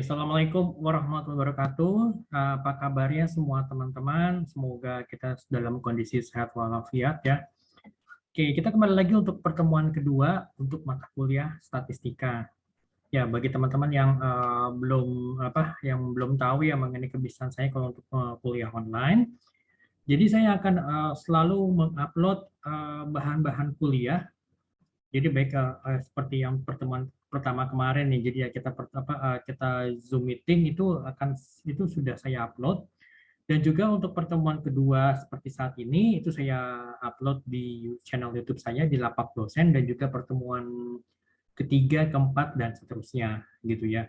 Assalamualaikum warahmatullahi wabarakatuh. Apa kabarnya semua teman-teman? Semoga kita dalam kondisi sehat walafiat ya. Oke, kita kembali lagi untuk pertemuan kedua untuk mata kuliah statistika. Ya, bagi teman-teman yang belum tahu ya mengenai kebiasaan saya kalau untuk kuliah online. Jadi saya akan selalu mengupload bahan-bahan kuliah. Jadi baik seperti yang pertemuan pertama kemarin nih, jadi ya kita Zoom meeting itu sudah saya upload, dan juga untuk pertemuan kedua seperti saat ini itu saya upload di channel YouTube saya di Lapak Dosen, dan juga pertemuan ketiga, keempat, dan seterusnya gitu ya.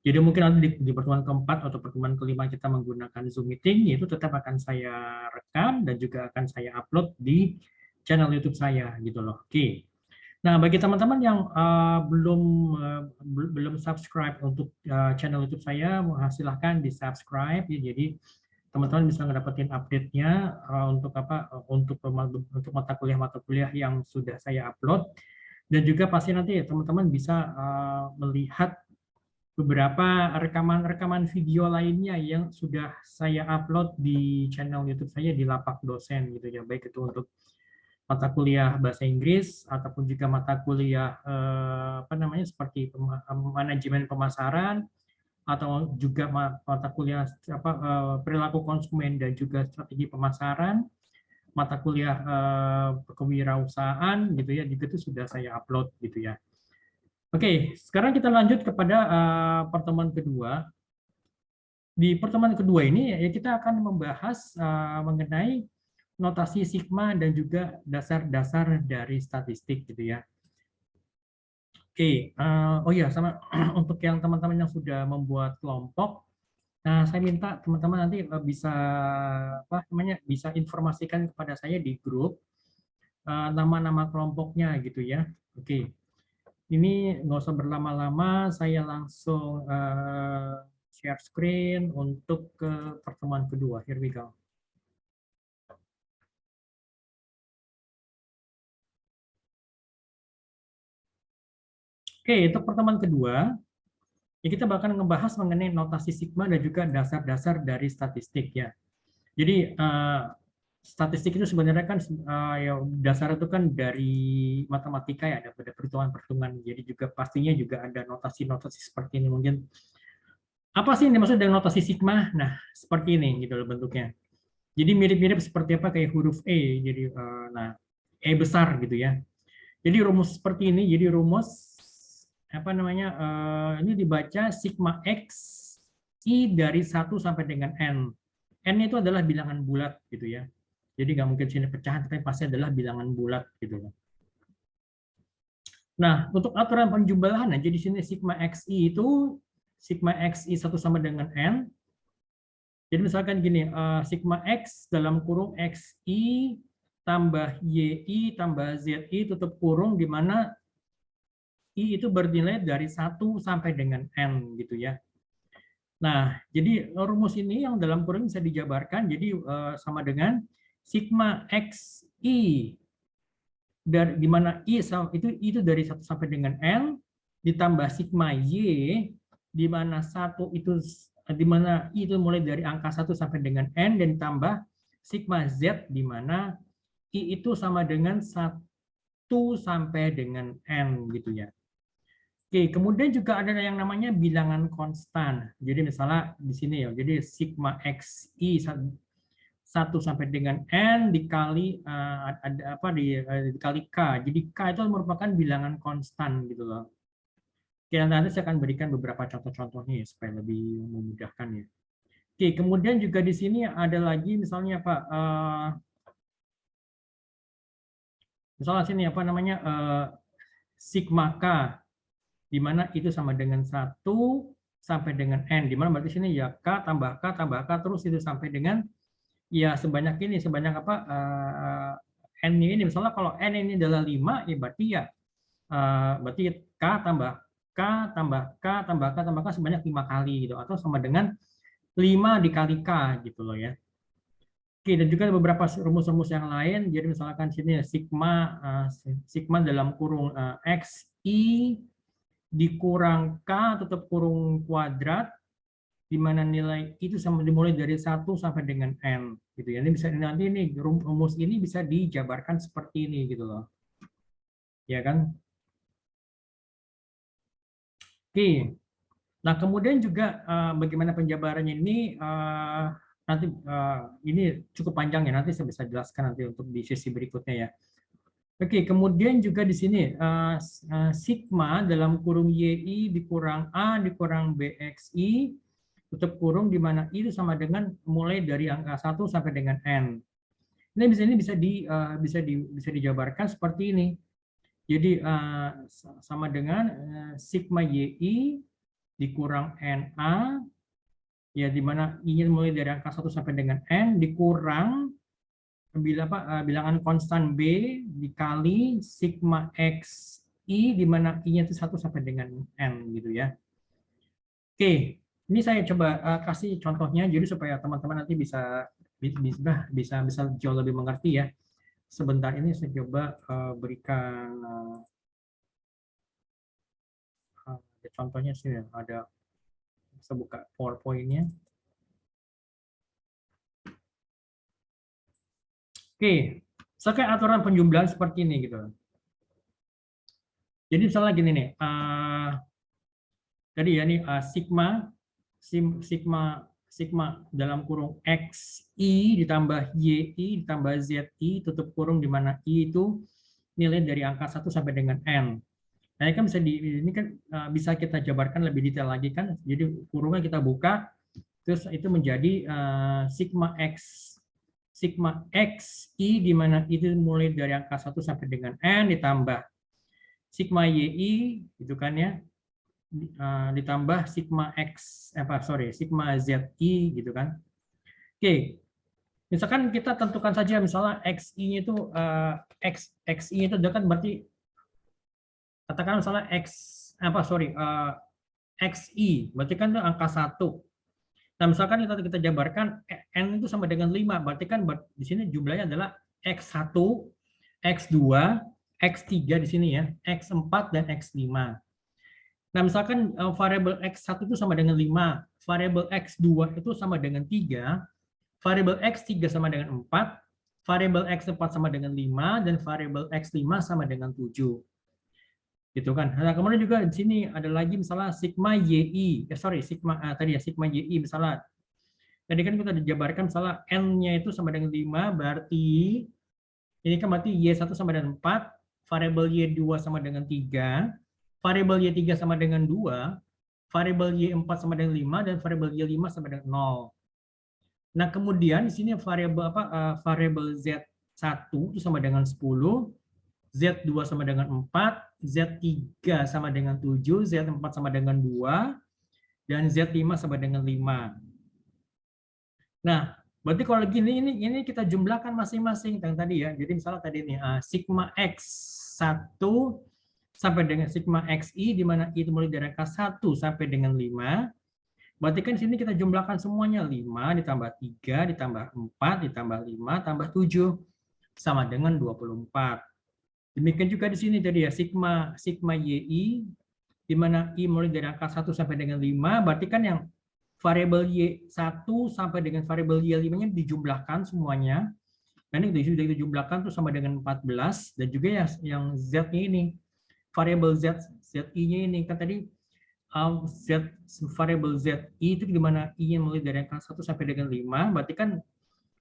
Jadi mungkin nanti di pertemuan keempat atau pertemuan kelima kita menggunakan Zoom meeting, itu tetap akan saya rekam dan juga akan saya upload di channel YouTube saya gitu loh. Oke. Nah, bagi teman-teman yang belum subscribe untuk channel YouTube saya, silahkan di subscribe ya. Jadi teman-teman bisa mendapatkan update-nya untuk mata kuliah yang sudah saya upload, dan juga pasti nanti teman-teman bisa melihat beberapa rekaman video lainnya yang sudah saya upload di channel YouTube saya di Lapak Dosen gitu ya, baik itu untuk mata kuliah bahasa Inggris ataupun juga mata kuliah seperti manajemen pemasaran, atau juga mata kuliah perilaku konsumen dan juga strategi pemasaran, mata kuliah kewirausahaan gitu ya, juga itu sudah saya upload gitu ya. Oke, sekarang kita lanjut kepada pertemuan kedua. Di pertemuan kedua ini ya kita akan membahas mengenai notasi sigma dan juga dasar-dasar dari statistik gitu ya. Oke, oh ya sama untuk yang teman-teman yang sudah membuat kelompok, nah saya minta teman-teman nanti bisa informasikan kepada saya di grup nama-nama kelompoknya gitu ya. Oke, ini nggak usah berlama-lama, saya langsung share screen untuk ke pertemuan kedua. Here we go. Oke, untuk pertemuan kedua, ya kita bakal ngebahas mengenai notasi sigma dan juga dasar-dasar dari statistik ya. Jadi statistik itu sebenarnya kan ya dasar itu kan dari matematika ya, ada perhitungan-perhitungan. Jadi juga pastinya juga ada notasi-notasi seperti ini mungkin. Apa sih yang dimaksud dengan notasi sigma? Nah, seperti ini gitu loh bentuknya. Jadi mirip-mirip seperti apa kayak huruf E. Jadi E besar gitu ya. Jadi rumus seperti ini. Jadi rumus ini dibaca sigma X I dari 1 sampai dengan N. N itu adalah bilangan bulat gitu ya. Jadi nggak mungkin sini pecahan, tapi pasti adalah bilangan bulat gitu. Nah, untuk aturan penjumlahan, jadi sini sigma XI itu sigma XI 1 sama dengan N. Jadi misalkan gini, sigma X dalam kurung XI tambah YI tambah ZI tutup kurung, di mana I itu bernilai dari 1 sampai dengan N gitu ya. Nah, jadi rumus ini yang dalam kurung bisa dijabarkan jadi sama dengan sigma XI dari di mana I itu dari 1 sampai dengan N ditambah sigma Y di mana I itu mulai dari angka 1 sampai dengan N, dan ditambah sigma Z di mana I itu sama dengan 1 sampai dengan N gitu ya. Oke, kemudian juga ada yang namanya bilangan konstan. Jadi misalnya di sini ya, jadi sigma XI 1 sampai dengan N dikali dikali K. Jadi K itu merupakan bilangan konstan gitu loh. Oke, nanti saya akan berikan beberapa contoh-contohnya supaya lebih memudahkan ya. Oke, kemudian juga di sini ada lagi misalnya misalnya sini sigma K, di mana itu sama dengan 1 sampai dengan N, di mana berarti sini ya K tambah K tambah K terus itu sampai dengan ya sebanyak N ini. Misalnya kalau N ini adalah 5, ya berarti K tambah K tambah K tambah K tambah K sebanyak 5 kali gitu, atau sama dengan 5 dikali K gitu loh ya. Oke, dan juga ada beberapa rumus-rumus yang lain. Jadi misalkan sini sigma dalam kurung XI dikurang K tutup kurung kuadrat, di mana nilai itu sama dimulai dari 1 sampai dengan N. Gitu ya. Ini bisa nanti ini rumus ini bisa dijabarkan seperti ini gitu loh. Ya kan? Oke. Nah, kemudian juga bagaimana penjabarannya ini nanti ini cukup panjang ya, nanti saya bisa jelaskan nanti untuk di sesi berikutnya ya. Oke, kemudian juga di sini sigma dalam kurung YI dikurang A dikurang BXI tutup kurung di mana I itu sama dengan mulai dari angka 1 sampai dengan N. Ini bisa dijabarkan seperti ini. Jadi sama dengan sigma YI dikurang NA, ya di mana I-nya mulai dari angka 1 sampai dengan N, dikurang bilangan konstan B dikali sigma XI, di mana I-nya itu 1 sampai dengan N gitu ya. Oke, ini saya coba kasih contohnya, jadi supaya teman-teman nanti bisa jauh lebih mengerti ya. Sebentar ini saya coba berikan contohnya sih, ada saya buka PowerPoint-nya. Oke, sebagai aturan penjumlahan seperti ini gitu. Jadi misalnya gini nih, tadi ya nih sigma dalam kurung XI ditambah YI ditambah ZI tutup kurung di mana I itu nilai dari angka 1 sampai dengan N. Nah, ini kan bisa kita jabarkan lebih detail lagi kan. Jadi kurungnya kita buka, terus itu menjadi sigma XI di mana itu mulai dari angka 1 sampai dengan N ditambah sigma YI gitu kan ya, ditambah sigma sigma ZI gitu kan. Oke, misalkan kita tentukan saja misalnya XI-nya itu XI itu kan berarti katakan misalnya XI berarti kan itu angka 1. Nah, misalkan kita jabarkan N itu sama dengan 5, berarti kan di sini jumlahnya adalah X1, X2, X3 di sini ya, X4 dan X5. Nah, misalkan variabel X1 itu sama dengan 5, variabel X2 itu sama dengan 3, variabel X3 sama dengan 4, variabel X4 sama dengan 5, dan variabel X5 sama dengan 7. Gitu kan. Nah, kemudian juga di sini ada lagi misalnya sigma YI, sigma YI misalnya. Tadi kan kita dijabarkan misalnya N-nya itu sama dengan 5, berarti ini kan berarti Y1 sama dengan 4, variabel Y2 sama dengan 3, variabel Y3 sama dengan 2, variabel Y4 sama dengan 5, dan variabel Y5 sama dengan 0. Nah, kemudian di sini variabel Z1 itu sama dengan 10, Z2 sama dengan 4, Z3 sama dengan 7, Z4 sama dengan 2, dan Z5 sama dengan 5. Nah, berarti kalau gini ini kita jumlahkan masing-masing tadi ya. Jadi misalnya tadi ini sigma X1 sampai dengan sigma XI di mana I itu mulai dari angka 1 sampai dengan 5. Berarti kan di sini kita jumlahkan semuanya 5 ditambah 3 ditambah 4 ditambah 5 tambah 7 sama dengan 24. Demikian juga di sini tadi ya sigma YI di mana I mulai dari angka 1 sampai dengan 5, berarti kan yang variabel Y1 sampai dengan variabel Y5-nya dijumlahkan semuanya. Dan ini sudah dijumlahkan tuh sama dengan 14, dan juga yang Z-nya ini variabel ZI-nya ini kan tadi variabel ZI itu di mana I-nya mulai dari angka 1 sampai dengan 5, berarti kan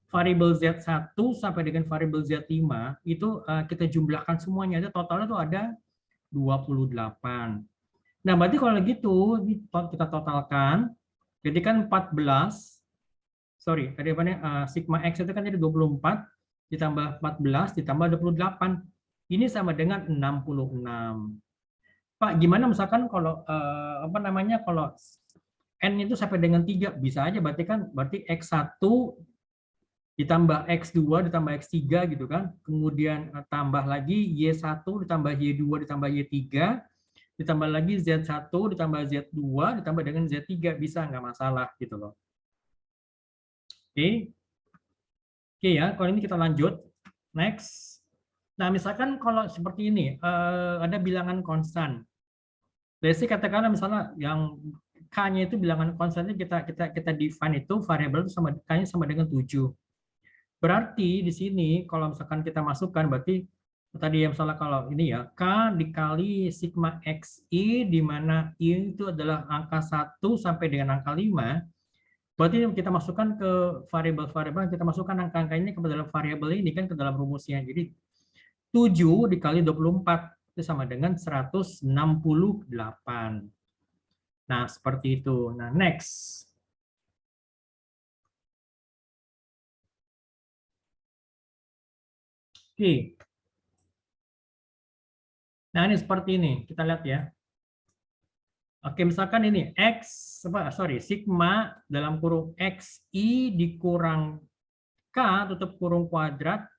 variabel Z1 sampai dengan variabel Z5 itu kita jumlahkan semuanya, totalnya tuh ada 28. Nah, berarti kalau gitu kita totalkan, jadi kan 14, sigma X itu kan jadi 24, ditambah 14, ditambah 28. Ini sama dengan 66. Pak, gimana misalkan kalau kalau N itu sampai dengan 3, bisa aja berarti X1 ditambah X2 ditambah X3 gitu kan. Kemudian tambah lagi Y1 ditambah Y2 ditambah Y3, ditambah lagi Z1 ditambah Z2 ditambah dengan Z3, bisa nggak masalah gitu loh. Oke. Oke ya, kalau ini kita lanjut. Next. Nah, misalkan kalau seperti ini, ada bilangan konstan. let's say katakanlah misalnya yang K-nya itu bilangan konstannya kita define itu variabel itu sama K-nya sama dengan 7. Berarti di sini kalau misalkan kita masukkan berarti tadi yang salah kalau ini ya K dikali sigma XI di mana I itu adalah angka 1 sampai dengan angka 5. Berarti kita masukkan ke variabel-variabel, kita masukkan angka-angka ini ke dalam variabel ini kan ke dalam rumusnya. Jadi 7 dikali 24 itu sama dengan 168. Nah, seperti itu. Nah, next. Oke. Nah, ini seperti ini. Kita lihat ya. Oke, misalkan ini sigma dalam kurung XI dikurang K tutup kurung kuadrat,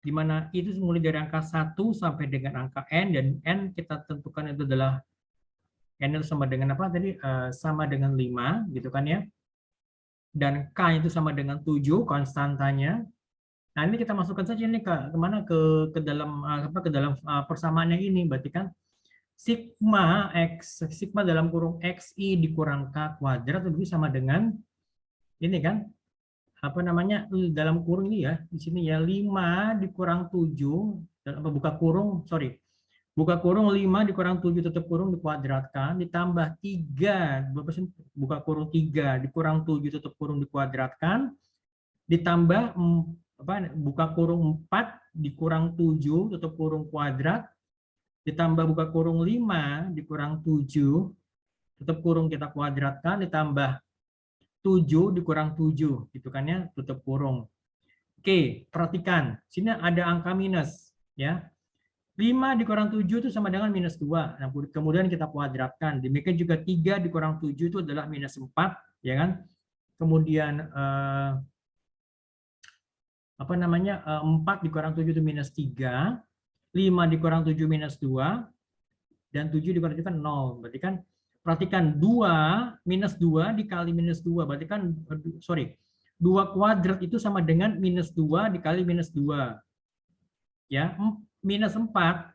di mana itu mulai dari angka 1 sampai dengan angka N, dan N kita tentukan itu adalah N itu sama dengan apa tadi? Sama dengan 5, gitu kan ya. Dan K itu sama dengan 7, konstantanya. Nah, ini kita masukkan saja ini kemana? Ke dalam persamaan yang ini, berarti kan sigma dalam kurung XI dikurang K kuadrat itu sama dengan ini kan, apa namanya, dalam kurung ini ya, di sini ya 5 dikurang 7, buka kurung 5 dikurang 7 tutup kurung dikuadratkan, ditambah 3, buka kurung 3 dikurang 7 tutup kurung dikuadratkan, ditambah buka kurung 4 dikurang 7 tutup kurung kuadrat, ditambah buka kurung 5 dikurang 7 tutup kurung kita kuadratkan, ditambah 7 dikurang 7 gitu kan ya, tutup kurung. Oke, perhatikan sini ada angka minus ya. 5 dikurang 7 itu sama dengan minus 2. Nah, kemudian kita kuadratkan. Demikian juga 3 dikurang 7 itu adalah minus 4 ya kan. Kemudian 4 dikurang 7 itu minus 3, 5 dikurang 7 minus 2, dan 7 dikurang 7 kan 0. Berarti kan, perhatikan 2 minus 2 dikali minus 2. Berarti kan, 2 kuadrat itu sama dengan minus 2 dikali minus 2. Ya, minus 4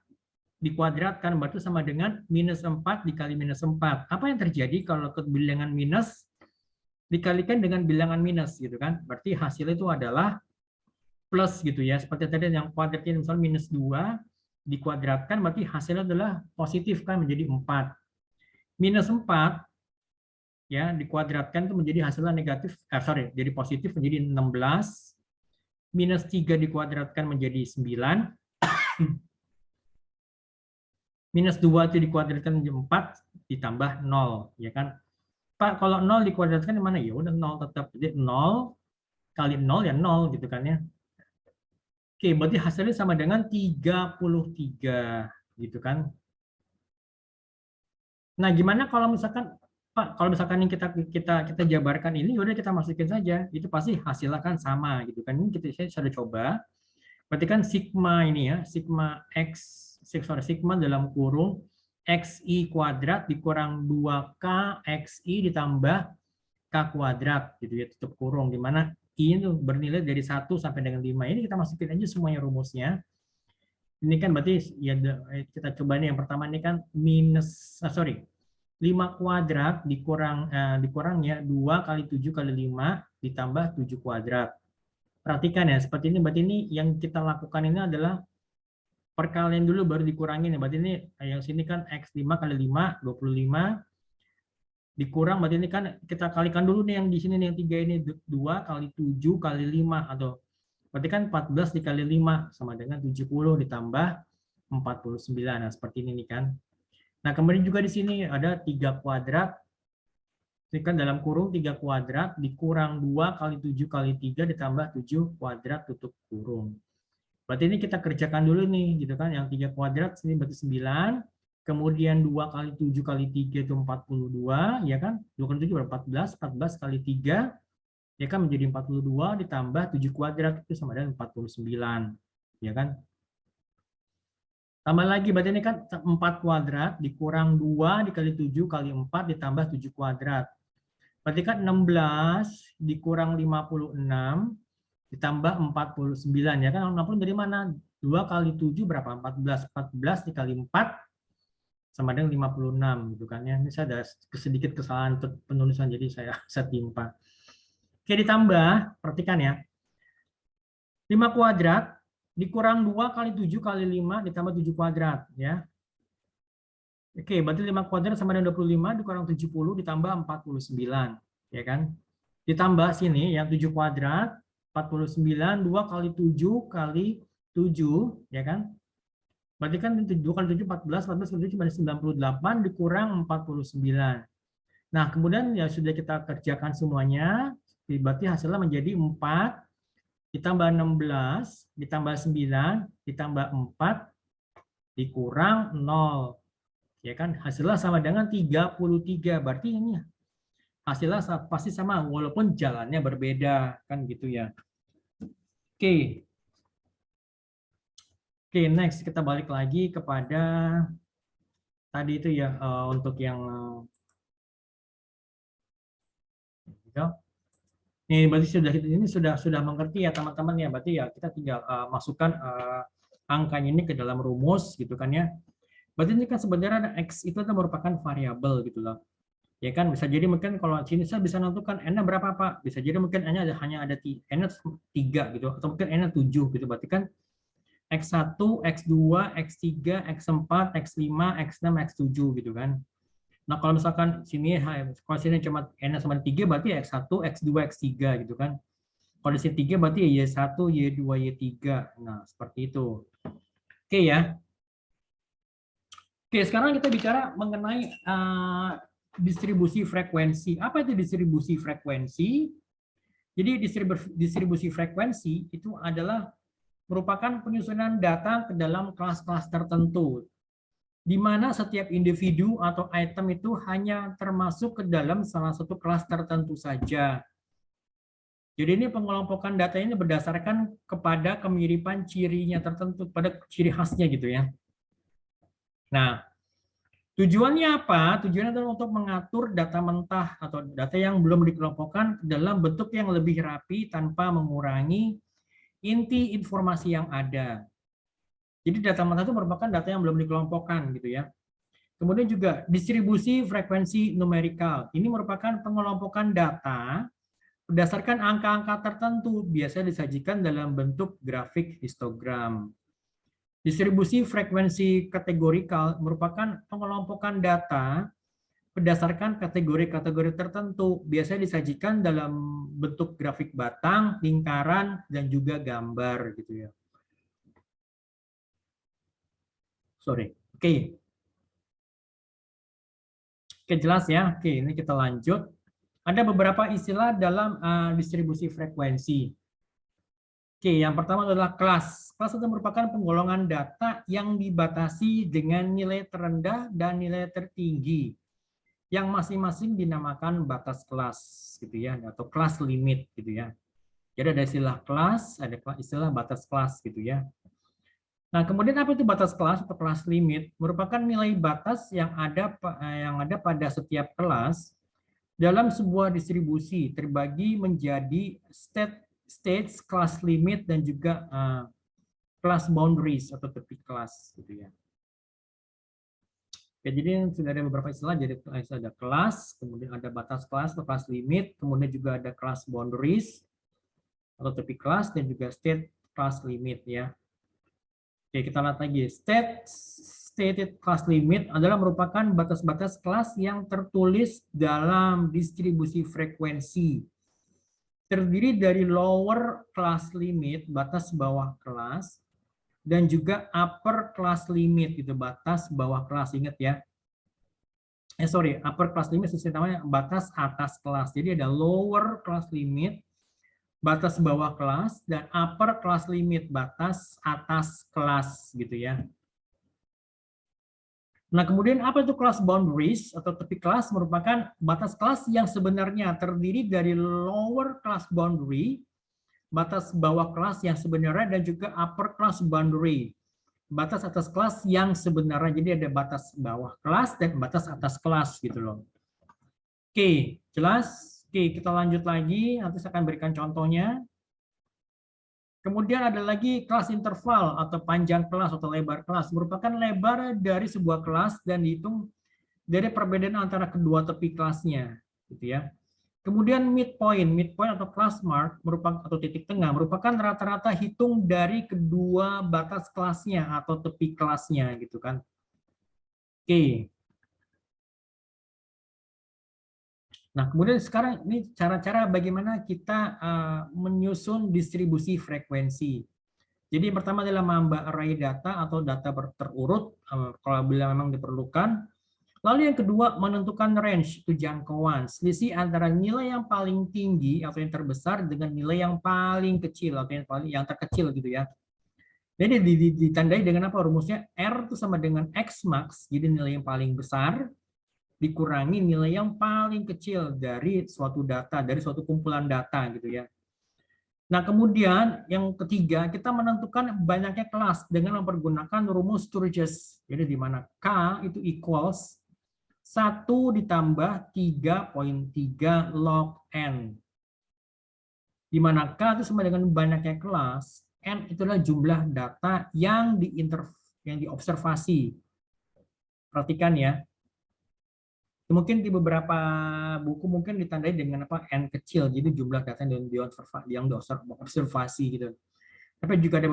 dikuadratkan berarti sama dengan minus 4 dikali minus 4. Apa yang terjadi kalau bilangan minus dikalikan dengan bilangan minus gitu kan? Berarti hasil itu adalah plus gitu ya. Seperti tadi yang kuadratnya misalnya minus 2 dikuadratkan berarti hasilnya adalah positif kan, menjadi 4. Minus 4 ya dikuadratkan itu menjadi hasilnya negatif, jadi positif menjadi 16. Minus 3 dikuadratkan menjadi 9. Minus 2 itu dikuadratkan menjadi 4 ditambah 0 ya kan. Pak, kalau 0 dikuadratkan di mana? Ya udah 0 tetap. Jadi 0 kali 0 ya 0 gitu kan ya. Oke, berarti hasilnya sama dengan 33 gitu kan. Nah, gimana kalau misalkan Pak, kalau misalkan yang kita jabarkan ini udah kita masukin saja, itu pasti hasilnya kan sama gitu kan. Ini saya sudah coba. Berarti kan sigma ini ya, sigma dalam kurung XI kuadrat dikurang 2K XI ditambah K kuadrat gitu ya, tutup kurung, di mana I itu bernilai dari 1 sampai dengan 5. Ini kita masukin aja semuanya rumusnya. Ini kan berarti ya kita coba nih yang pertama ini kan 5 kuadrat dikurang ya 2 kali 7 kali 5 ditambah 7 kuadrat. Perhatikan ya, seperti ini, berarti ini yang kita lakukan ini adalah perkalian dulu baru dikurangin ya. Berarti ini yang sini kan X5 kali 5, 25. Dikurang, berarti ini kan kita kalikan dulu nih yang di sini nih, yang 3 ini 2 kali 7 kali 5, atau berarti kan 14 dikali 5 sama dengan 70 ditambah 49. Nah, seperti ini nih kan. Nah, kemudian juga di sini ada 3 kuadrat. Ini kan dalam kurung 3 kuadrat dikurang 2 kali 7 kali 3 ditambah 7 kuadrat tutup kurung. Berarti ini kita kerjakan dulu nih, gitu kan. Yang 3 kuadrat sini berarti 9. Kemudian 2 kali 7 kali 3 itu 42, ya kan? 2 kali 7 berapa? 14. 14 kali 3, ya kan, menjadi 42 ditambah 7 kuadrat itu sama dengan 49, ya kan? Tambah lagi, berarti ini kan 4 kuadrat dikurang 2 dikali 7 kali 4 ditambah 7 kuadrat. Berarti kan 16 dikurang 56 ditambah 49, ya kan? 60 dari mana? 2 kali 7 berapa? 14. 14 dikali 4 sama dengan 56 gitu kan ya. Ini saya ada sedikit kesalahan penulisan jadi saya timpa. Oke, ditambah, perhatikan ya. 5 kuadrat dikurang 2 kali 7 kali 5 ditambah 7 kuadrat ya. Oke, berarti 5 kuadrat sama dengan 25 dikurang 70 ditambah 49 ya kan. Ditambah sini yang 7 kuadrat 49 2 kali 7 kali 7 ya kan. Berarti kan 2 kali 7 14 kali 7 cuma 98 dikurang 49. Nah, kemudian ya sudah kita kerjakan semuanya, berarti hasilnya menjadi 4 ditambah 16 ditambah 9 ditambah 4 dikurang 0. Ya kan? Hasilnya sama dengan 33. Berarti ini hasilnya pasti sama walaupun jalannya berbeda kan gitu ya. Oke. Oke, next kita balik lagi kepada tadi itu ya untuk yang ini berarti sudah mengerti ya teman-teman ya. Berarti ya kita tinggal masukkan angkanya ini ke dalam rumus gitu kan ya. Berarti ini kan sebenarnya ada X itu merupakan variabel gitu loh. Ya kan bisa jadi mungkin kalau sini saya bisa menentukan N-nya berapa Pak. Bisa jadi mungkin N-nya hanya ada N-nya 3 gitu atau mungkin N-nya 7 gitu. Berarti kan X1, X2, X3, X4, X5, X6, X7 gitu kan. Nah, kalau misalkan sini kalau sini cuma N-nya sama 3 berarti X1, X2, X3 gitu kan. Kalau di sini 3 berarti Y1, Y2, Y3. Nah, seperti itu. Oke ya. Oke, sekarang kita bicara mengenai distribusi frekuensi. Apa itu distribusi frekuensi? Jadi distribusi frekuensi itu adalah merupakan penyusunan data ke dalam kelas-kelas tertentu, di mana setiap individu atau item itu hanya termasuk ke dalam salah satu kelas tertentu saja. Jadi ini pengelompokan data ini berdasarkan kepada kemiripan cirinya tertentu, pada ciri khasnya gitu ya. Nah, tujuannya apa? Tujuannya adalah untuk mengatur data mentah atau data yang belum dikelompokkan dalam bentuk yang lebih rapi tanpa mengurangi inti informasi yang ada. Jadi data mentah itu merupakan data yang belum dikelompokkan gitu ya. Kemudian juga distribusi frekuensi numerikal. Ini merupakan pengelompokan data berdasarkan angka-angka tertentu, biasanya disajikan dalam bentuk grafik histogram. Distribusi frekuensi kategorikal merupakan pengelompokan data berdasarkan kategori-kategori tertentu, biasanya disajikan dalam bentuk grafik batang, lingkaran, dan juga gambar gitu ya. Sorry. Oke. Oke, jelas ya. Oke, ini kita lanjut. Ada beberapa istilah dalam distribusi frekuensi. Oke, yang pertama adalah kelas. Kelas itu merupakan penggolongan data yang dibatasi dengan nilai terendah dan nilai tertinggi, yang masing-masing dinamakan batas kelas, gitu ya, atau kelas limit, gitu ya. Jadi ada istilah kelas, ada istilah batas kelas, gitu ya. Nah, kemudian apa itu batas kelas atau kelas limit? Merupakan nilai batas yang ada pada setiap kelas dalam sebuah distribusi terbagi menjadi states, kelas limit, dan juga kelas boundaries atau tepi kelas gitu ya. Oke, jadi sudah ada beberapa istilah, jadi ada kelas, kemudian ada batas kelas atau kelas limit, kemudian juga ada kelas boundaries atau tepi kelas, dan juga state kelas limit ya. Oke, kita lihat lagi. Stated class limit adalah merupakan batas-batas kelas yang tertulis dalam distribusi frekuensi. Terdiri dari lower class limit, batas bawah kelas, dan juga upper class limit, itu batas bawah kelas, ingat ya. Upper class limit sesuai namanya batas atas kelas. Jadi ada lower class limit, batas bawah kelas, dan upper class limit, batas atas kelas gitu ya. Nah, kemudian apa itu class boundaries atau tepi kelas? Merupakan batas kelas yang sebenarnya terdiri dari lower class boundary, batas bawah kelas yang sebenarnya, dan juga upper class boundary, batas atas kelas yang sebenarnya. Jadi ada batas bawah kelas dan batas atas kelas gitu loh. Oke, jelas? Oke, kita lanjut lagi. Nanti saya akan berikan contohnya. Kemudian ada lagi kelas interval atau panjang kelas atau lebar kelas, merupakan lebar dari sebuah kelas dan dihitung dari perbedaan antara kedua tepi kelasnya, gitu ya. Kemudian midpoint atau class mark merupakan atau titik tengah merupakan rata-rata hitung dari kedua batas kelasnya atau tepi kelasnya, gitu kan. Oke. Nah, kemudian sekarang ini cara-cara bagaimana kita menyusun distribusi frekuensi. Jadi yang pertama adalah menambah array data atau data terurut kalau bila memang diperlukan. Lalu yang kedua menentukan range itu jangkauan, selisih antara nilai yang paling tinggi atau yang terbesar dengan nilai yang paling kecil atau yang terkecil gitu ya. Jadi ditandai dengan apa rumusnya? R itu sama dengan X max, jadi nilai yang paling besar dikurangi nilai yang paling kecil dari suatu data, dari suatu kumpulan data gitu ya. Nah, kemudian yang ketiga, kita menentukan banyaknya kelas dengan mempergunakan rumus Sturges. Jadi di mana K itu equals 1 ditambah 3.3 log N. Di mana K itu sama dengan banyaknya kelas, N itu adalah jumlah data yang diobservasi. Perhatikan ya. Mungkin di beberapa buku mungkin ditandai dengan apa n kecil, jadi jumlah data yang diobservasi gitu. Tapi juga ada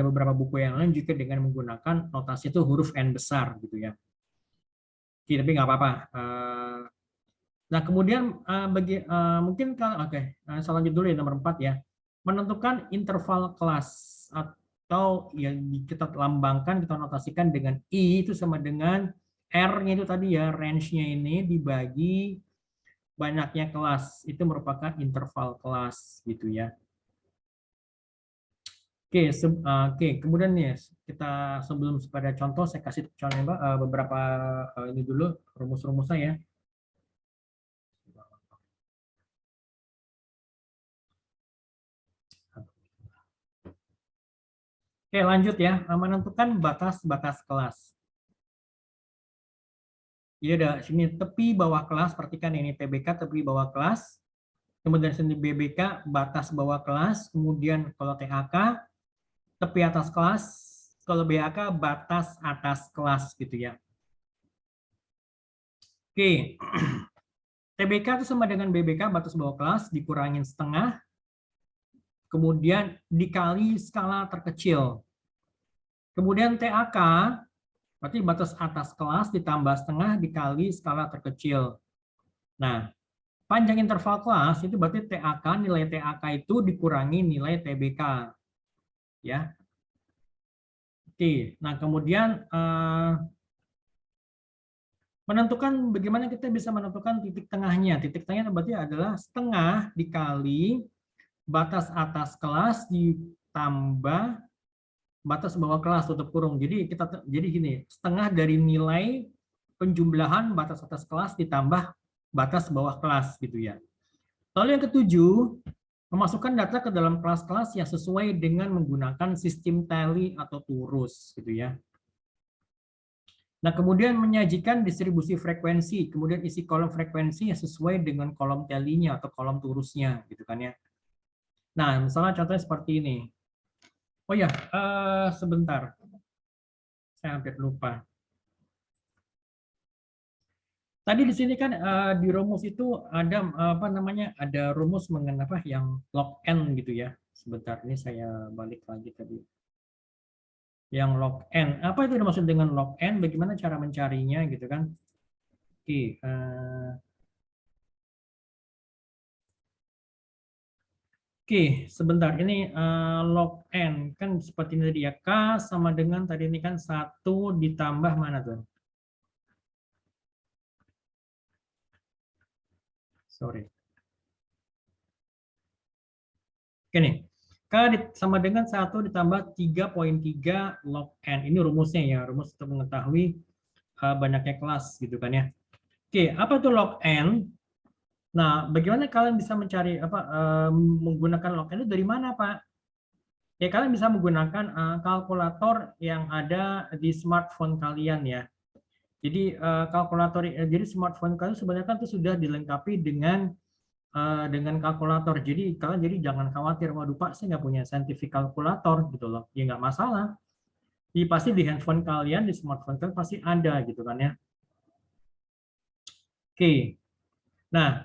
beberapa buku yang lain juga dengan menggunakan notasi itu huruf n besar gitu ya. Oke, tapi nggak apa-apa. Nah kemudian mungkin kalau selanjutnya dulu ya nomor 4 ya, menentukan interval kelas atau yang kita lambangkan, kita notasikan dengan I itu sama dengan R-nya itu tadi ya, range-nya ini dibagi banyaknya kelas, itu merupakan interval kelas gitu ya. Oke, kemudian nih kita sebelum pada contoh saya kasih contoh beberapa ini dulu rumus-rumusnya ya. Oke, lanjut ya, menentukan batas-batas kelas. Jadi ada sini tepi bawah kelas, perhatikan ini TBK tepi bawah kelas, kemudian sini BBK batas bawah kelas, kemudian kalau TAK tepi atas kelas, kalau BAK batas atas kelas gitu ya. Oke, TBK itu sama dengan BBK batas bawah kelas dikurangin setengah, kemudian dikali skala terkecil. Kemudian TAK berarti batas atas kelas ditambah setengah dikali skala terkecil. Nah, panjang interval kelas itu berarti TAK, nilai TAK itu dikurangi nilai TBK. Ya. Oke, nah kemudian menentukan bagaimana kita bisa menentukan titik tengahnya. Titik tengahnya berarti adalah setengah dikali batas atas kelas ditambah batas bawah kelas tutup kurung. Jadi gini, setengah dari nilai penjumlahan batas atas kelas ditambah batas bawah kelas gitu ya. Lalu yang ketujuh, memasukkan data ke dalam kelas-kelas yang sesuai dengan menggunakan sistem tally atau turus gitu ya. Nah, kemudian menyajikan distribusi frekuensi, kemudian isi kolom frekuensi yang sesuai dengan kolom tally-nya atau kolom turusnya gitu kan ya. Nah, misalnya contohnya seperti ini. Oh ya, sebentar. Saya hampir lupa. Tadi di sini kan di rumus itu ada apa namanya? Ada rumus mengenai apa yang log n gitu ya. Sebentar ini saya balik lagi tadi. Yang log n. Apa itu dimaksud dengan log n? Bagaimana cara mencarinya gitu kan? Oke, Oke, sebentar. Ini log n kan seperti ini tadi ya. K sama dengan tadi ini kan 1 ditambah mana tuh? Sorry. Oke nih. K sama dengan 1 ditambah 3.3 log n. Ini rumusnya ya, rumus untuk mengetahui banyaknya kelas gitu kan ya. Oke, apa itu log n? Nah, bagaimana kalian bisa mencari menggunakan log n itu dari mana, Pak? Ya, kalian bisa menggunakan kalkulator yang ada di smartphone kalian ya. Jadi kalkulator, jadi smartphone kalian sebenarnya kan itu sudah dilengkapi dengan dengan kalkulator. Jadi kalian jangan khawatir, waduh Pak, saya nggak punya scientific kalkulator gitu loh. Ya nggak masalah. Jadi pasti di handphone kalian, di smartphone kalian pasti ada gitu kan ya. Oke. Nah,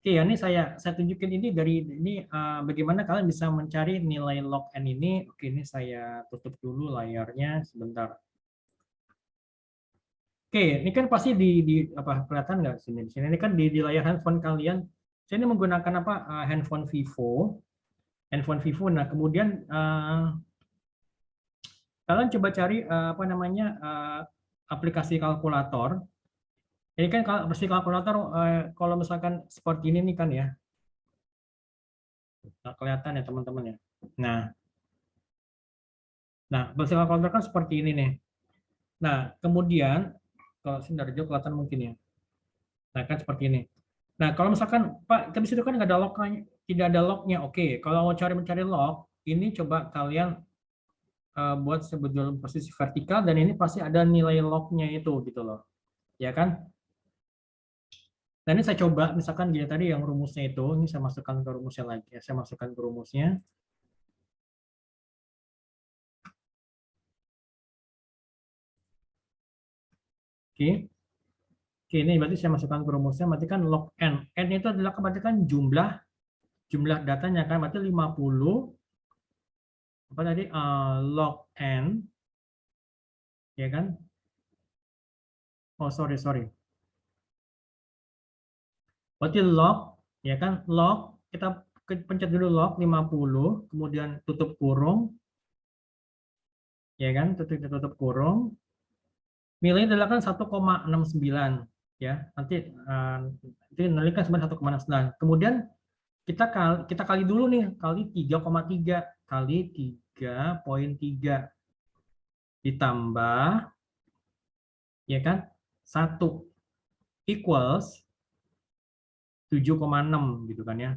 oke, ini saya tunjukin ini dari ini bagaimana kalian bisa mencari nilai log n ini. Oke, ini saya tutup dulu layarnya sebentar. Oke, ini kan pasti di apa kelihatan nggak sini? Di sini ini kan di layar handphone kalian. Saya ini menggunakan apa handphone Vivo. Handphone Vivo. Nah, kemudian kalian coba cari apa namanya aplikasi kalkulator. Ini kan kalau aplikasi kalkulator kalau misalkan seperti ini nih kan ya. Nggak kelihatan ya teman-teman ya. Nah, aplikasi kalkulator kan seperti ini nih. Nah, kemudian kalau sini dari jauh kelihatan mungkin ya. Nah, kan seperti ini. Nah, kalau misalkan Pak, tapi situ kan nggak ada lognya, tidak ada lognya. Oke, kalau mau mencari log, ini coba kalian buat sebetulnya posisi vertikal dan ini pasti ada nilai lognya itu gitu loh, ya kan? Nah, ini saya coba, misalkan dia tadi yang rumusnya itu, ini saya masukkan ke rumusnya lagi. Ya, saya masukkan ke rumusnya. Oke. Oke, ini berarti saya masukkan ke rumusnya, berarti kan log n. N itu adalah berarti kan jumlah datanya kan, berarti 50 apa tadi log n, ya kan? Oh, sorry. Berarti log, ya kan? Log, kita pencet dulu log 50, kemudian tutup kurung, ya kan? Tutup kurung. Nilainya adalah kan 1,69, ya. Nanti itu nilainya sebenarnya 1,69. Kemudian kita kali dulu nih, kali 3,3 kali 3,3 ditambah, ya kan? 1 equals 7,6 gitu kan ya.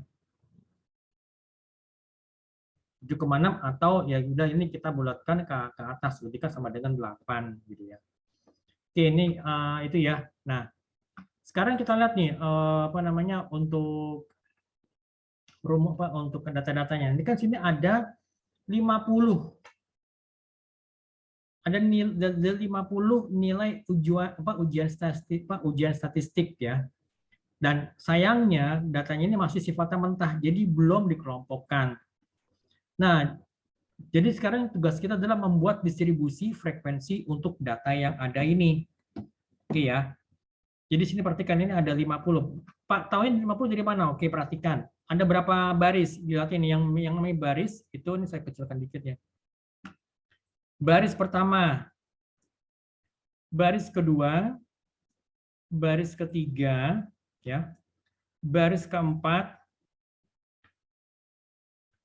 7,6 atau ya udah ini kita bulatkan ke atas, berarti kan sama dengan 8 gitu ya. Oke, ini itu ya. Nah, sekarang kita lihat nih apa namanya untuk untuk data-datanya. Ini kan sini ada 50. Ada nilai 50 nilai ujian statistik ya. Dan sayangnya datanya ini masih sifatnya mentah, jadi belum dikelompokkan. Nah, jadi sekarang tugas kita adalah membuat distribusi frekuensi untuk data yang ada ini. Oke ya. Jadi sini perhatikan ini ada 50. Pak, tahu ini 50 dari mana? Oke, perhatikan. Ada berapa baris? Lihat ini yang namanya baris itu, ini saya kecilkan dikit ya. Baris pertama, baris kedua, baris ketiga, ya, baris keempat,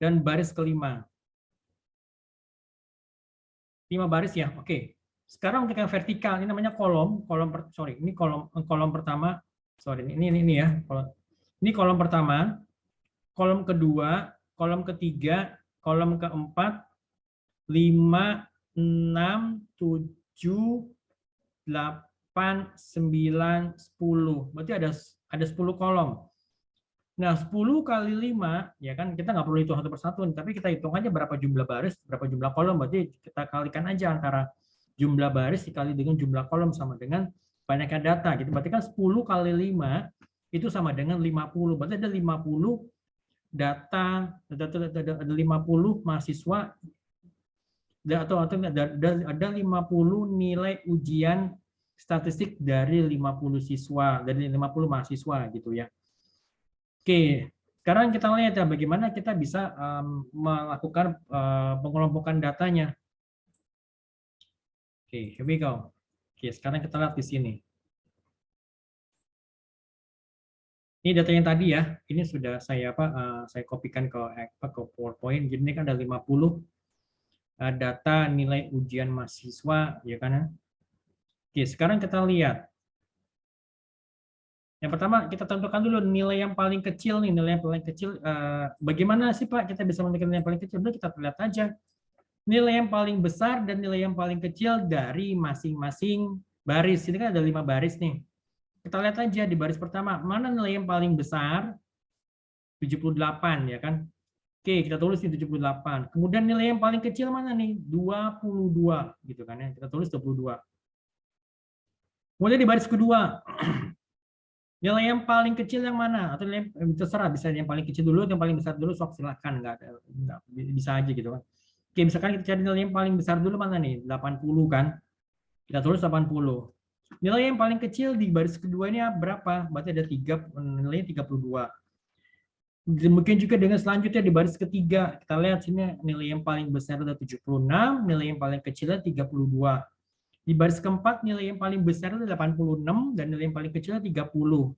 dan baris kelima. 5 baris ya, oke. Sekarang untuk yang vertikal, ini namanya ini kolom pertama, ini ya, ini kolom pertama, kolom kedua, kolom ketiga, kolom keempat, 5, 6, 7, 8, 9, 10. Berarti ada 10 kolom. Nah, 10 kali 5, ya kan kita nggak perlu hitung satu persatu, tapi kita hitung aja berapa jumlah baris, berapa jumlah kolom, berarti kita kalikan aja antara jumlah baris dikali dengan jumlah kolom sama dengan banyaknya data. Gitu. Berarti kan 10 kali 5 itu sama dengan 50. Berarti ada 50 data, ada 50 mahasiswa, atau ada 50 nilai ujian statistik dari 50 siswa, dari 50 mahasiswa gitu ya. Oke, sekarang kita lihat ya bagaimana kita bisa melakukan pengelompokan datanya. Oke, here we go. Oke, sekarang kita lihat di sini. Ini data yang tadi ya, ini sudah saya saya kopikan ke PowerPoint. Jadi ini kan ada 50 data nilai ujian mahasiswa, ya kan? Oke, sekarang kita lihat. Yang pertama kita tentukan dulu nilai yang paling kecil nih, nilai yang paling kecil. Bagaimana sih Pak kita bisa menentukan nilai yang paling kecil? Udah kita lihat aja nilai yang paling besar dan nilai yang paling kecil dari masing-masing baris. Ini kan ada 5 baris nih. kita lihat aja di baris pertama, mana nilai yang paling besar? 78 ya kan? Oke, kita tulis di 78. Kemudian nilai yang paling kecil mana nih? 22 gitu kan ya. Kita tulis 22. Kemudian di baris kedua, nilai yang paling kecil yang mana? Atau nilai terserah, bisa yang paling kecil dulu, yang paling besar dulu, sok silahkan, nggak bisa aja gitu kan. Oke, misalkan kita cari nilai yang paling besar dulu mana nih? 80 kan? Kita tulis 80. Nilai yang paling kecil di baris kedua ini berapa? Berarti ada 3, nilainya 32. Demikian juga dengan selanjutnya di baris ketiga. Kita lihat sini nilai yang paling besar adalah 76, nilai yang paling kecilnya 32. Di baris keempat nilai yang paling besar adalah 86 dan nilai yang paling kecilnya 30.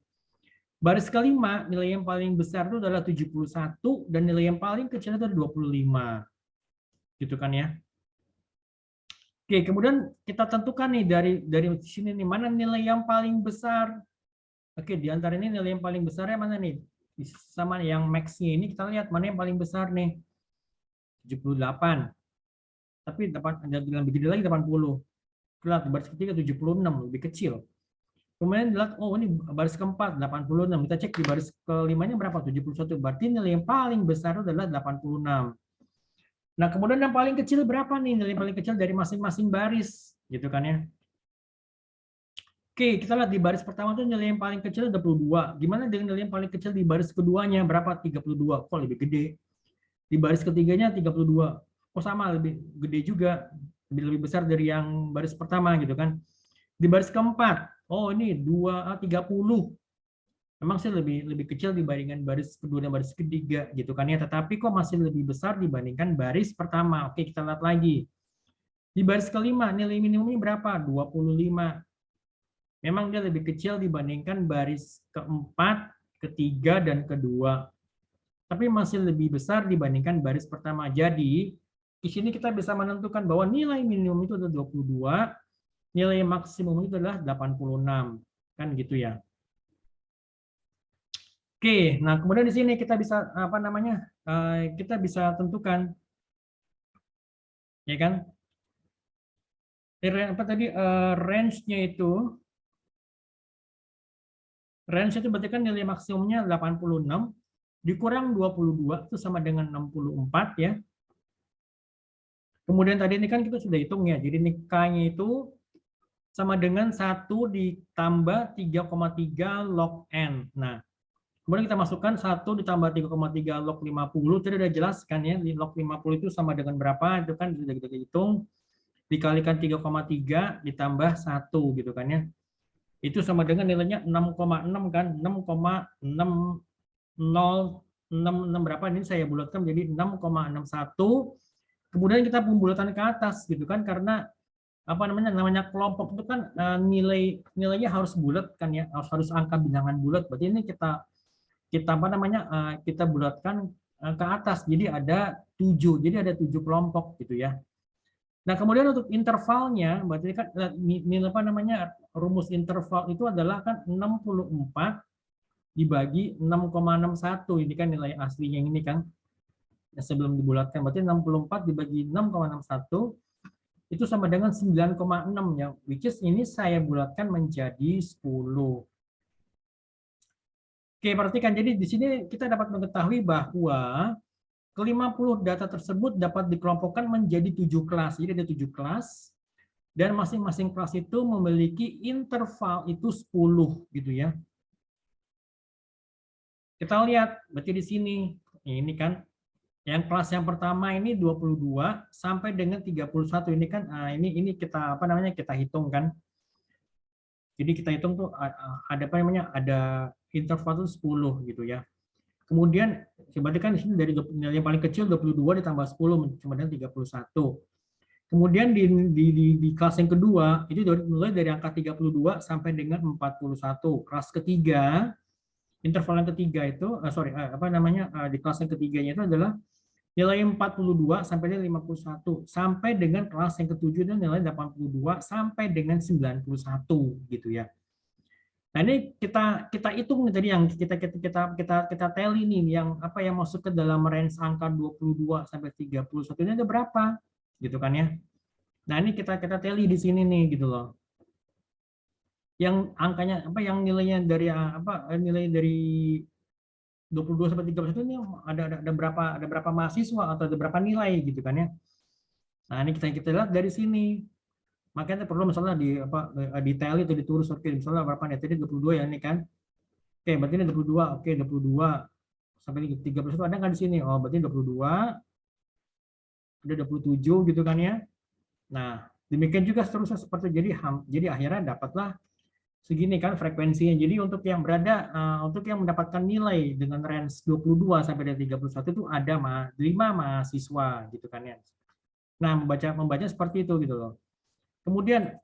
Baris kelima nilai yang paling besar itu adalah 71 dan nilai yang paling kecil adalah 25. Gitu kan ya. Oke, kemudian kita tentukan nih dari sini nih mana nilai yang paling besar. Oke, di antara ini nilai yang paling besarnya mana nih? Sama yang max-nya ini kita lihat mana yang paling besar nih. 78. Tapi lebih gede lagi 80. Lihat baris ketiga 76, lebih kecil. Kemudian lihat, oh ini baris keempat 86. Kita cek di baris kelimanya berapa? 71. Berarti nilai yang paling besar adalah 86. Nah, kemudian yang paling kecil berapa nih? Nilai yang paling kecil dari masing-masing baris, gitu kan ya. Oke, kita lihat di baris pertama itu nilai yang paling kecil 22. Gimana dengan nilai yang paling kecil di baris keduanya? Berapa? 32. Kok lebih gede? Di baris ketiganya 32. Oh sama, lebih gede juga. Lebih besar dari yang baris pertama gitu kan. Di baris keempat, oh ini 30. Memang sih lebih kecil dibandingkan baris kedua dan baris ketiga gitu kan ya, tetapi kok masih lebih besar dibandingkan baris pertama. Oke, kita lihat lagi. Di baris kelima nilai minimumnya berapa? 25. Memang dia lebih kecil dibandingkan baris keempat, ketiga dan kedua. Tapi masih lebih besar dibandingkan baris pertama. Jadi, di sini kita bisa menentukan bahwa nilai minimum itu adalah 22, nilai maksimum itu adalah 86. Kan gitu ya. Oke, nah kemudian di sini kita bisa apa namanya? Kita bisa tentukan, ya kan? Apa tadi range-nya itu? Range itu berarti kan nilai maksimumnya 86 dikurang 22 itu sama dengan 64 ya. Kemudian tadi ini kan kita sudah hitung ya. Jadi ini K-nya itu sama dengan 1 ditambah 3,3 log N. Nah, kemudian kita masukkan 1 ditambah 3,3 log 50. Tadi udah jelaskan ya, log 50 itu sama dengan berapa? Itu kan sudah kita hitung. Dikalikan 3,3 ditambah 1 gitu kan ya. Itu sama dengan nilainya 6,6 kan. 6,606 berapa? Ini saya bulatkan menjadi 6,61. Kemudian kita pembulatan ke atas gitu kan, karena apa namanya kelompok itu kan nilainya harus bulat kan ya, harus angka bilangan bulat. Berarti ini kita apa namanya kita bulatkan ke atas, jadi ada 7, jadi ada 7 kelompok gitu ya. Nah kemudian untuk intervalnya berarti kan nilai apa namanya rumus interval itu adalah kan 64 dibagi 6,61, ini kan nilai aslinya ini kan sebelum dibulatkan, berarti 64 dibagi 6,61 itu sama dengan 9,6 ya, which is ini saya bulatkan menjadi 10. Oke, perhatikan, jadi di sini kita dapat mengetahui bahwa ke-50 data tersebut dapat dikelompokkan menjadi 7 kelas. Jadi ada 7 kelas, dan masing-masing kelas itu memiliki interval itu 10 gitu ya. Kita lihat, berarti di sini, ini kan, yang kelas yang pertama ini 22 sampai dengan 31 ini kan ini kita apa namanya kita hitung kan. Jadi kita hitung tuh ada apa namanya ada interval itu 10 gitu ya. Kemudian berarti kan di sini dari nilai yang paling kecil 22 ditambah 10 sama dengan 31. Kemudian di kelas yang kedua itu mulai dari angka 32 sampai dengan 41. Kelas ketiga interval yang ketiga itu di kelas yang ketiganya itu adalah nilai 42 sampai dengan 51 sampai dengan kelas yang ketujuh itu nilai 82 sampai dengan 91 gitu ya. Nah ini kita hitung nih tadi yang kita tally nih yang apa yang masuk ke dalam range angka 22 sampai 31 ini ada berapa gitu kan ya. Nah ini kita tally di sini nih gitu loh. yang angkanya apa, yang nilainya dari nilai dari 22 sampai 31 ini ada berapa mahasiswa atau ada berapa nilai gitu kan ya. Nah, ini kita lihat dari sini. Makanya perlu misalnya detail itu ditulis, oke misalnya berapa nih, tadi 22 ya ini kan. Oke, berarti ini 22. Oke, 22 sampai 31 ada nggak di sini? Oh, berarti 22, ada 27 gitu kan ya. Nah, demikian juga seterusnya seperti jadi akhirnya dapatlah segini kan frekuensinya. Jadi untuk yang mendapatkan nilai dengan range 22 sampai dengan 31 itu ada 5 mahasiswa gitu kan ya. Nah, membaca seperti itu gitu loh. Kemudian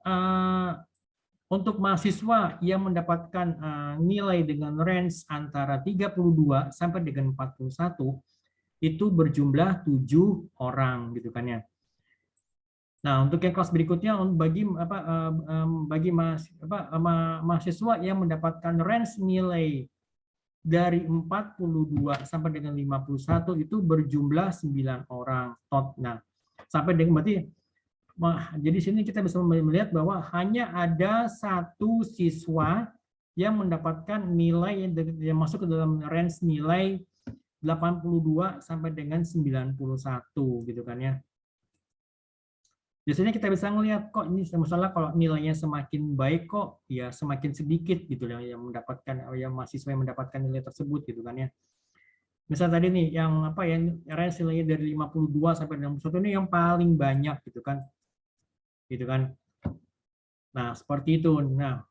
untuk mahasiswa yang mendapatkan nilai dengan range antara 32 sampai dengan 41 itu berjumlah 7 orang gitu kan ya. Nah, untuk yang kelas berikutnya bagi mahasiswa yang mendapatkan range nilai dari 42 sampai dengan 51 itu berjumlah 9 orang. Nah, sampai dengan berarti jadi sini kita bisa melihat bahwa hanya ada satu siswa yang mendapatkan nilai yang masuk ke dalam range nilai 82 sampai dengan 91 gitu kan ya. Biasanya kita bisa melihat kok ini masalah kalau nilainya semakin baik kok ya semakin sedikit gitu yang mahasiswa yang mendapatkan nilai tersebut gitu kan ya. Misal tadi nih yang range nilainya dari 52 sampai 61 ini yang paling banyak gitu kan. Gitu kan. Nah, seperti itu. Nah,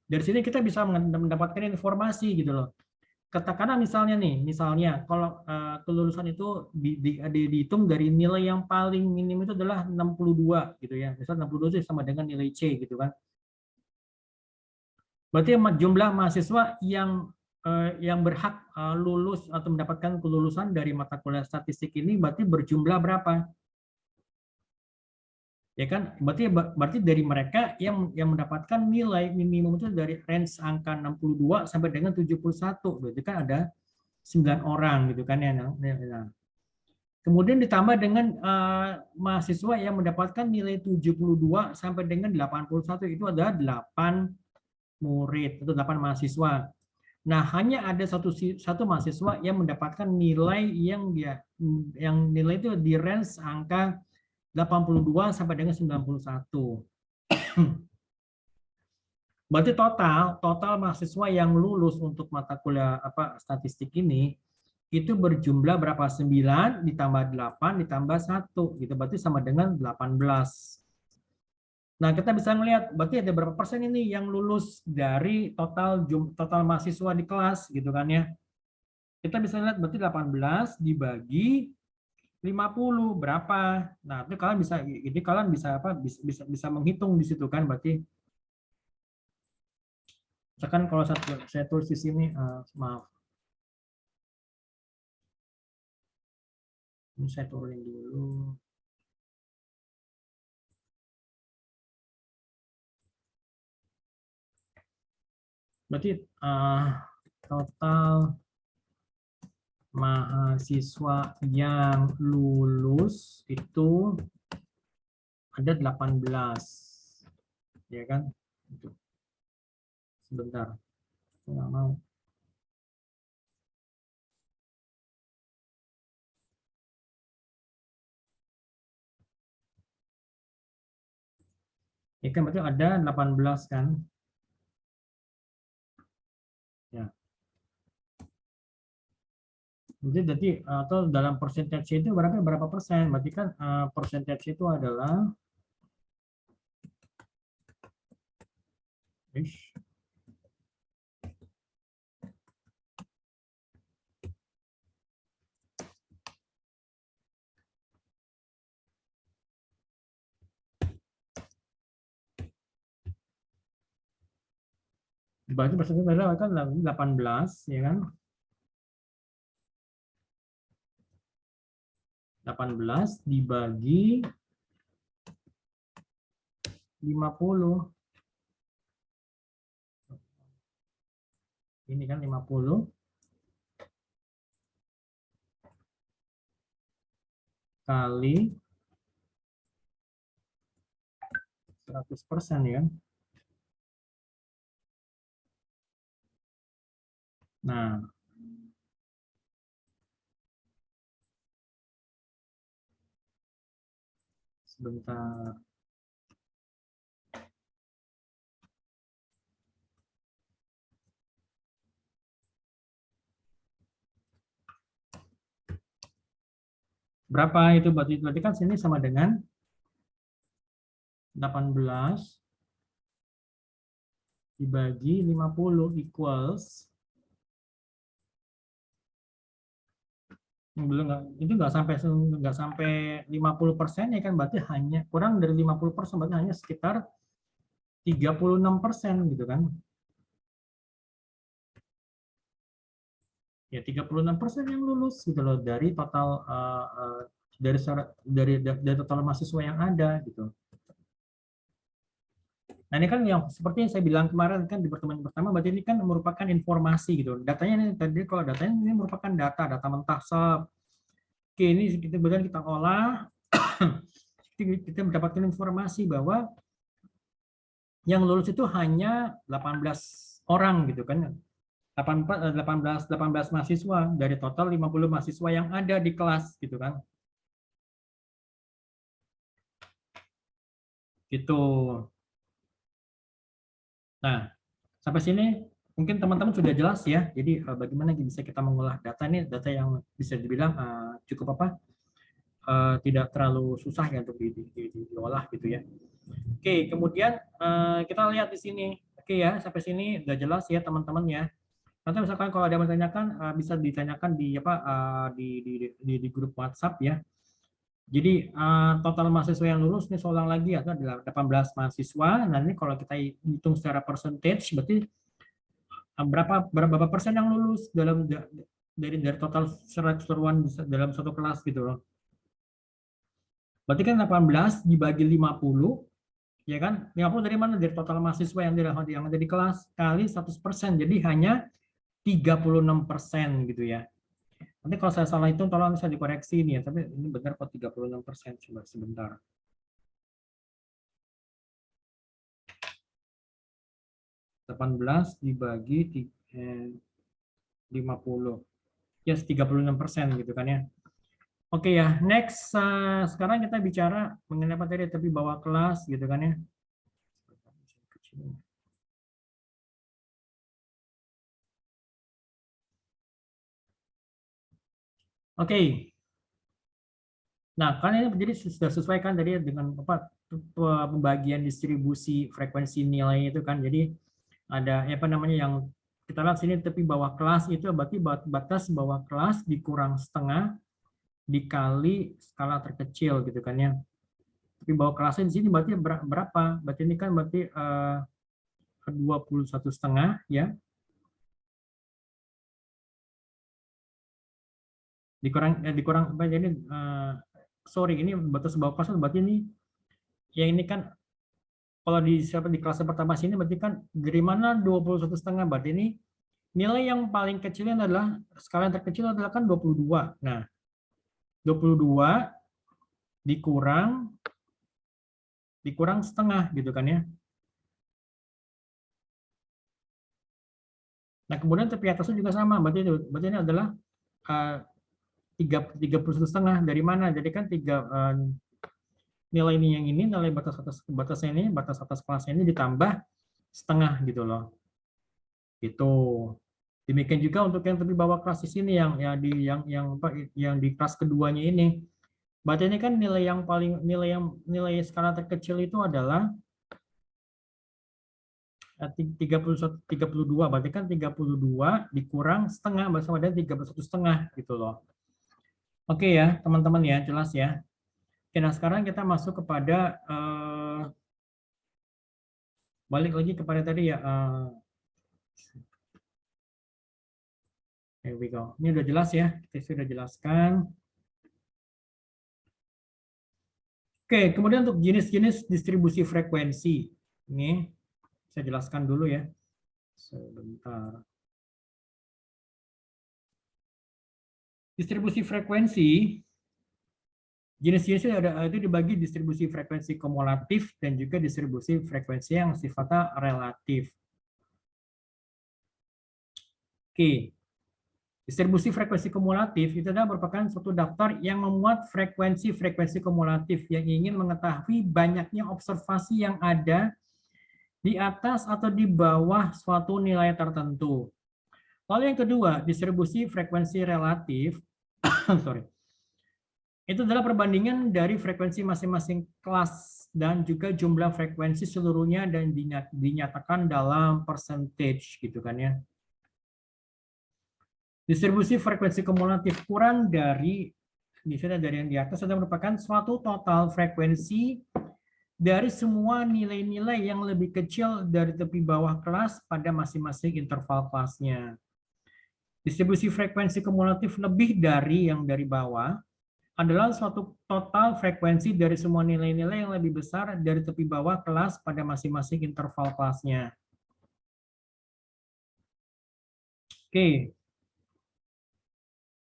dari sini kita bisa mendapatkan informasi gitu loh. Katakanlah misalnya kalau kelulusan itu dihitung dari nilai yang paling minim itu adalah 62 gitu ya. Misal 62 itu sama dengan nilai C gitu kan. Berarti jumlah mahasiswa yang berhak lulus atau mendapatkan kelulusan dari mata kuliah statistik ini berarti berjumlah berapa? Ya kan, berarti dari mereka yang mendapatkan nilai minimum itu dari range angka 62 sampai dengan 71. Berarti kan ada 9 orang gitu kan ya. Nah, kemudian ditambah dengan mahasiswa yang mendapatkan nilai 72 sampai dengan 81 itu adalah 8 murid atau 8 mahasiswa. Nah, hanya ada satu mahasiswa yang mendapatkan nilai yang nilai itu di range angka 82 sampai dengan 91. Berarti total mahasiswa yang lulus untuk mata kuliah statistik ini itu berjumlah berapa? 9 ditambah 8 ditambah 1 gitu, berarti sama dengan 18. Nah, kita bisa melihat berarti ada berapa persen ini yang lulus dari total mahasiswa di kelas gitu kan ya. Kita bisa lihat berarti 18 dibagi 50 berapa. Nah, itu kalian bisa menghitung di situ kan, berarti misalkan kalau saya tulis di sini maaf. Ini saya turunin dulu. Berarti total mahasiswa yang lulus itu ada 18. Ya kan? Sebentar. Saya nggak mau. Ya kan berarti ada 18 kan? Ya. Jadi atau dalam persentase itu berapa persen? Berarti kan persentase itu adalah dibagi persentase adalah kan 18 ya kan? 18 dibagi 50. Ini kan 50 kali 100% ya. Nah, sebentar. Berapa itu berarti kan sini sama dengan 18 dibagi 50 equals belum nggak itu nggak sampai 50% ya kan, berarti hanya kurang dari 50%, berarti hanya sekitar 36% gitu kan. Ya 36% yang lulus gitu loh dari total dari total mahasiswa yang ada gitu. Nah ini kan yang seperti yang saya bilang kemarin kan di pertemuan pertama, berarti ini kan merupakan informasi gitu. Datanya ini tadi kalau datanya ini merupakan data mentah sob. Oke, ini kita olah, kita mendapatkan informasi bahwa yang lulus itu hanya 18 orang gitu kan. 18 mahasiswa dari total 50 mahasiswa yang ada di kelas gitu kan. Gitu. Nah, sampai sini mungkin teman-teman sudah jelas ya. Jadi bagaimana bisa kita mengolah data ini, data yang bisa dibilang cukup apa? Tidak terlalu susah ya untuk diolah gitu ya. Oke, kemudian kita lihat di sini. Oke ya, sampai sini udah jelas ya teman-teman ya. Nanti misalkan kalau ada yang menanyakan bisa ditanyakan di apa di grup WhatsApp ya. Jadi total mahasiswa yang lulus ini seorang lagi ya, ada 18 mahasiswa. Nah ini kalau kita hitung secara percentage berarti berapa persen yang lulus dari total keseluruhan dalam satu kelas gitu loh. Berarti kan 18 dibagi 50, ya kan? 50 dari mana? Dari total mahasiswa yang ada di kelas kali 100%. Jadi hanya 36% gitu ya. Nanti kalau saya salah hitung tolong bisa dikoreksi nih ya, tapi ini benar kok 36%. Coba sebentar. 18 dibagi 50. Yes, 36% gitu kan ya. Oke ya, next sekarang kita bicara mengenai apa tadi, tapi bawa kelas gitu kan ya. Oke. Nah, kan ini jadi sudah sesuai kan tadi dengan apa pembagian distribusi frekuensi nilai itu kan. Jadi ada apa namanya yang kita lihat sini tepi bawah kelas itu berarti batas bawah kelas dikurang setengah dikali skala terkecil gitu kan ya. Tapi bawah kelasnya di sini berarti berapa? Berarti ini kan berarti 21,5 ya. Dikurang apa jadi sorry ini batas bawah kelas berarti ini yang ini kan kalau di kelas pertama sini berarti kan dari mana 21,5 berarti ini nilai yang paling kecilnya adalah skala yang terkecil adalah kan 22. Nah, 22 dikurang setengah gitu kan ya. Nah, kemudian tepi atasnya juga sama, berarti ini adalah 31,5 dari mana? Jadi kan nilai ini yang ini nilai batasnya ini batas atas kelasnya ini ditambah setengah gitu loh. Itu. Demikian juga untuk yang lebih bawah kelas di sini yang di kelas keduanya ini. Berarti ini kan nilai yang paling nilai skala terkecil itu adalah 32, berarti kan 32 dikurang setengah bersama dengan 31,5 gitu loh. Oke ya teman-teman ya, jelas ya. Oke, nah sekarang kita masuk kepada balik lagi kepada tadi ya. Here we go. Ini udah jelas ya, kita sudah jelaskan. Oke, kemudian untuk jenis-jenis distribusi frekuensi. Ini saya jelaskan dulu ya. Sebentar. Distribusi frekuensi, jenis-jenisnya itu dibagi distribusi frekuensi kumulatif dan juga distribusi frekuensi yang sifatnya relatif. Oke. Distribusi frekuensi kumulatif itu adalah merupakan suatu daftar yang memuat frekuensi-frekuensi kumulatif yang ingin mengetahui banyaknya observasi yang ada di atas atau di bawah suatu nilai tertentu. Lalu yang kedua, distribusi frekuensi relatif, sorry, itu adalah perbandingan dari frekuensi masing-masing kelas dan juga jumlah frekuensi seluruhnya dan dinyatakan dalam percentage gitu kan ya. Distribusi frekuensi kumulatif kurang dari yang di atas adalah merupakan suatu total frekuensi dari semua nilai-nilai yang lebih kecil dari tepi bawah kelas pada masing-masing interval kelasnya. Distribusi frekuensi kumulatif lebih dari yang dari bawah adalah suatu total frekuensi dari semua nilai-nilai yang lebih besar dari tepi bawah kelas pada masing-masing interval kelasnya. Oke.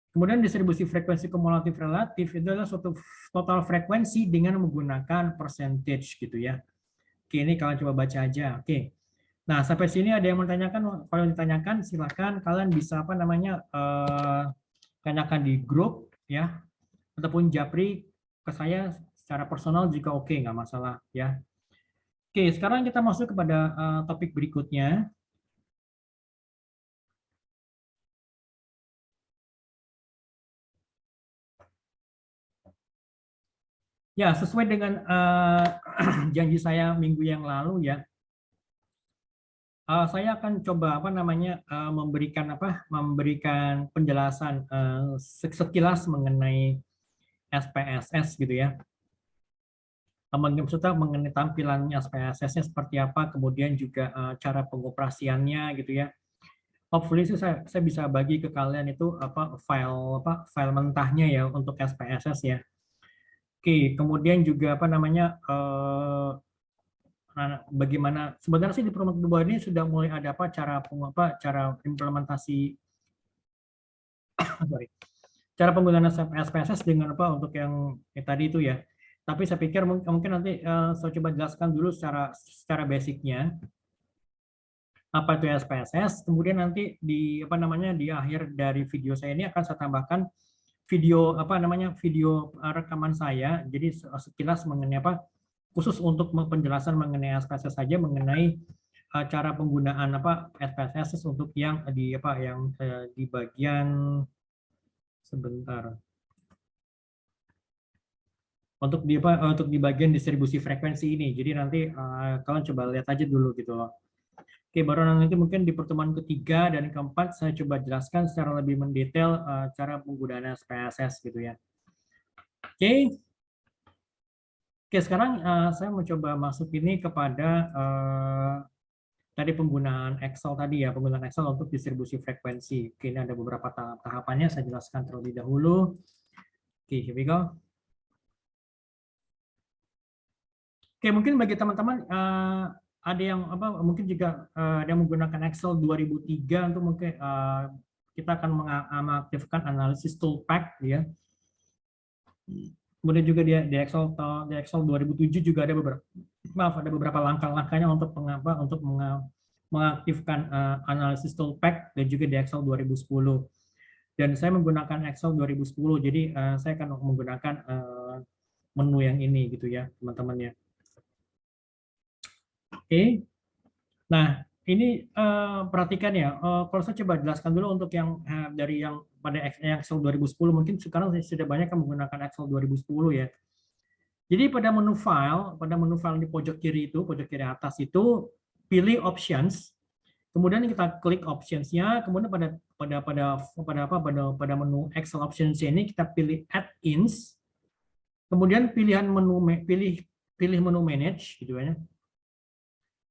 Kemudian distribusi frekuensi kumulatif relatif itu adalah suatu total frekuensi dengan menggunakan percentage gitu ya. Oke, ini kalian coba baca aja. Oke. Nah, sampai sini ada yang menanyakan, kalau ditanyakan silakan kalian bisa apa namanya tanyakan di grup ya ataupun japri ke saya secara personal juga oke, nggak masalah ya. Oke, sekarang kita masuk kepada topik berikutnya. Ya, sesuai dengan janji saya minggu yang lalu ya, saya akan coba apa namanya memberikan penjelasan sekilas mengenai SPSS gitu ya. Maksudnya mengenai tampilannya SPSS-nya seperti apa, kemudian juga cara pengoperasiannya gitu ya. Hopefully saya bisa bagi ke kalian itu file mentahnya ya untuk SPSS ya. Oke, kemudian juga apa namanya bagaimana sebenarnya sih di Promote Global ini sudah mulai ada cara implementasi sorry, cara penggunaan SPSS dengan untuk yang tadi itu ya. Tapi saya pikir mungkin nanti saya coba jelaskan dulu secara basicnya apa itu SPSS. Kemudian nanti di di akhir dari video saya ini akan saya tambahkan video rekaman saya. Jadi sekilas mengenai khusus untuk penjelasan mengenai SPSS saja mengenai cara penggunaan SPSS untuk yang di bagian sebentar. Untuk di bagian distribusi frekuensi ini. Jadi nanti kalian coba lihat aja dulu gitu loh. Oke, baru nanti mungkin di pertemuan ketiga dan keempat saya coba jelaskan secara lebih mendetail cara penggunaan SPSS gitu ya. Oke. Oke, sekarang saya mau coba masuk ini kepada tadi penggunaan Excel tadi ya, penggunaan Excel untuk distribusi frekuensi. Oke, ini ada beberapa tahapannya, saya jelaskan terlebih dahulu. Oke, here we go. Oke, mungkin bagi teman-teman ada yang mungkin juga ada yang menggunakan Excel 2003 untuk mungkin kita akan mengaktifkan analisis toolpath ya. Kemudian juga di Excel 2007 juga ada beberapa langkah-langkahnya untuk mengaktifkan analisis toolpath dan juga di Excel 2010. Dan saya menggunakan Excel 2010, jadi saya akan menggunakan menu yang ini gitu ya, teman-teman ya. Oke. Nah, ini perhatikan ya. Kalau saya coba jelaskan dulu untuk yang dari yang pada Excel 2010, mungkin sekarang sudah banyak yang menggunakan Excel 2010 ya. Jadi pada menu file di pojok kiri atas itu pilih options. Kemudian kita klik options-nya, kemudian pada menu Excel options ini kita pilih add-ins. Kemudian pilih menu manage gitu ya.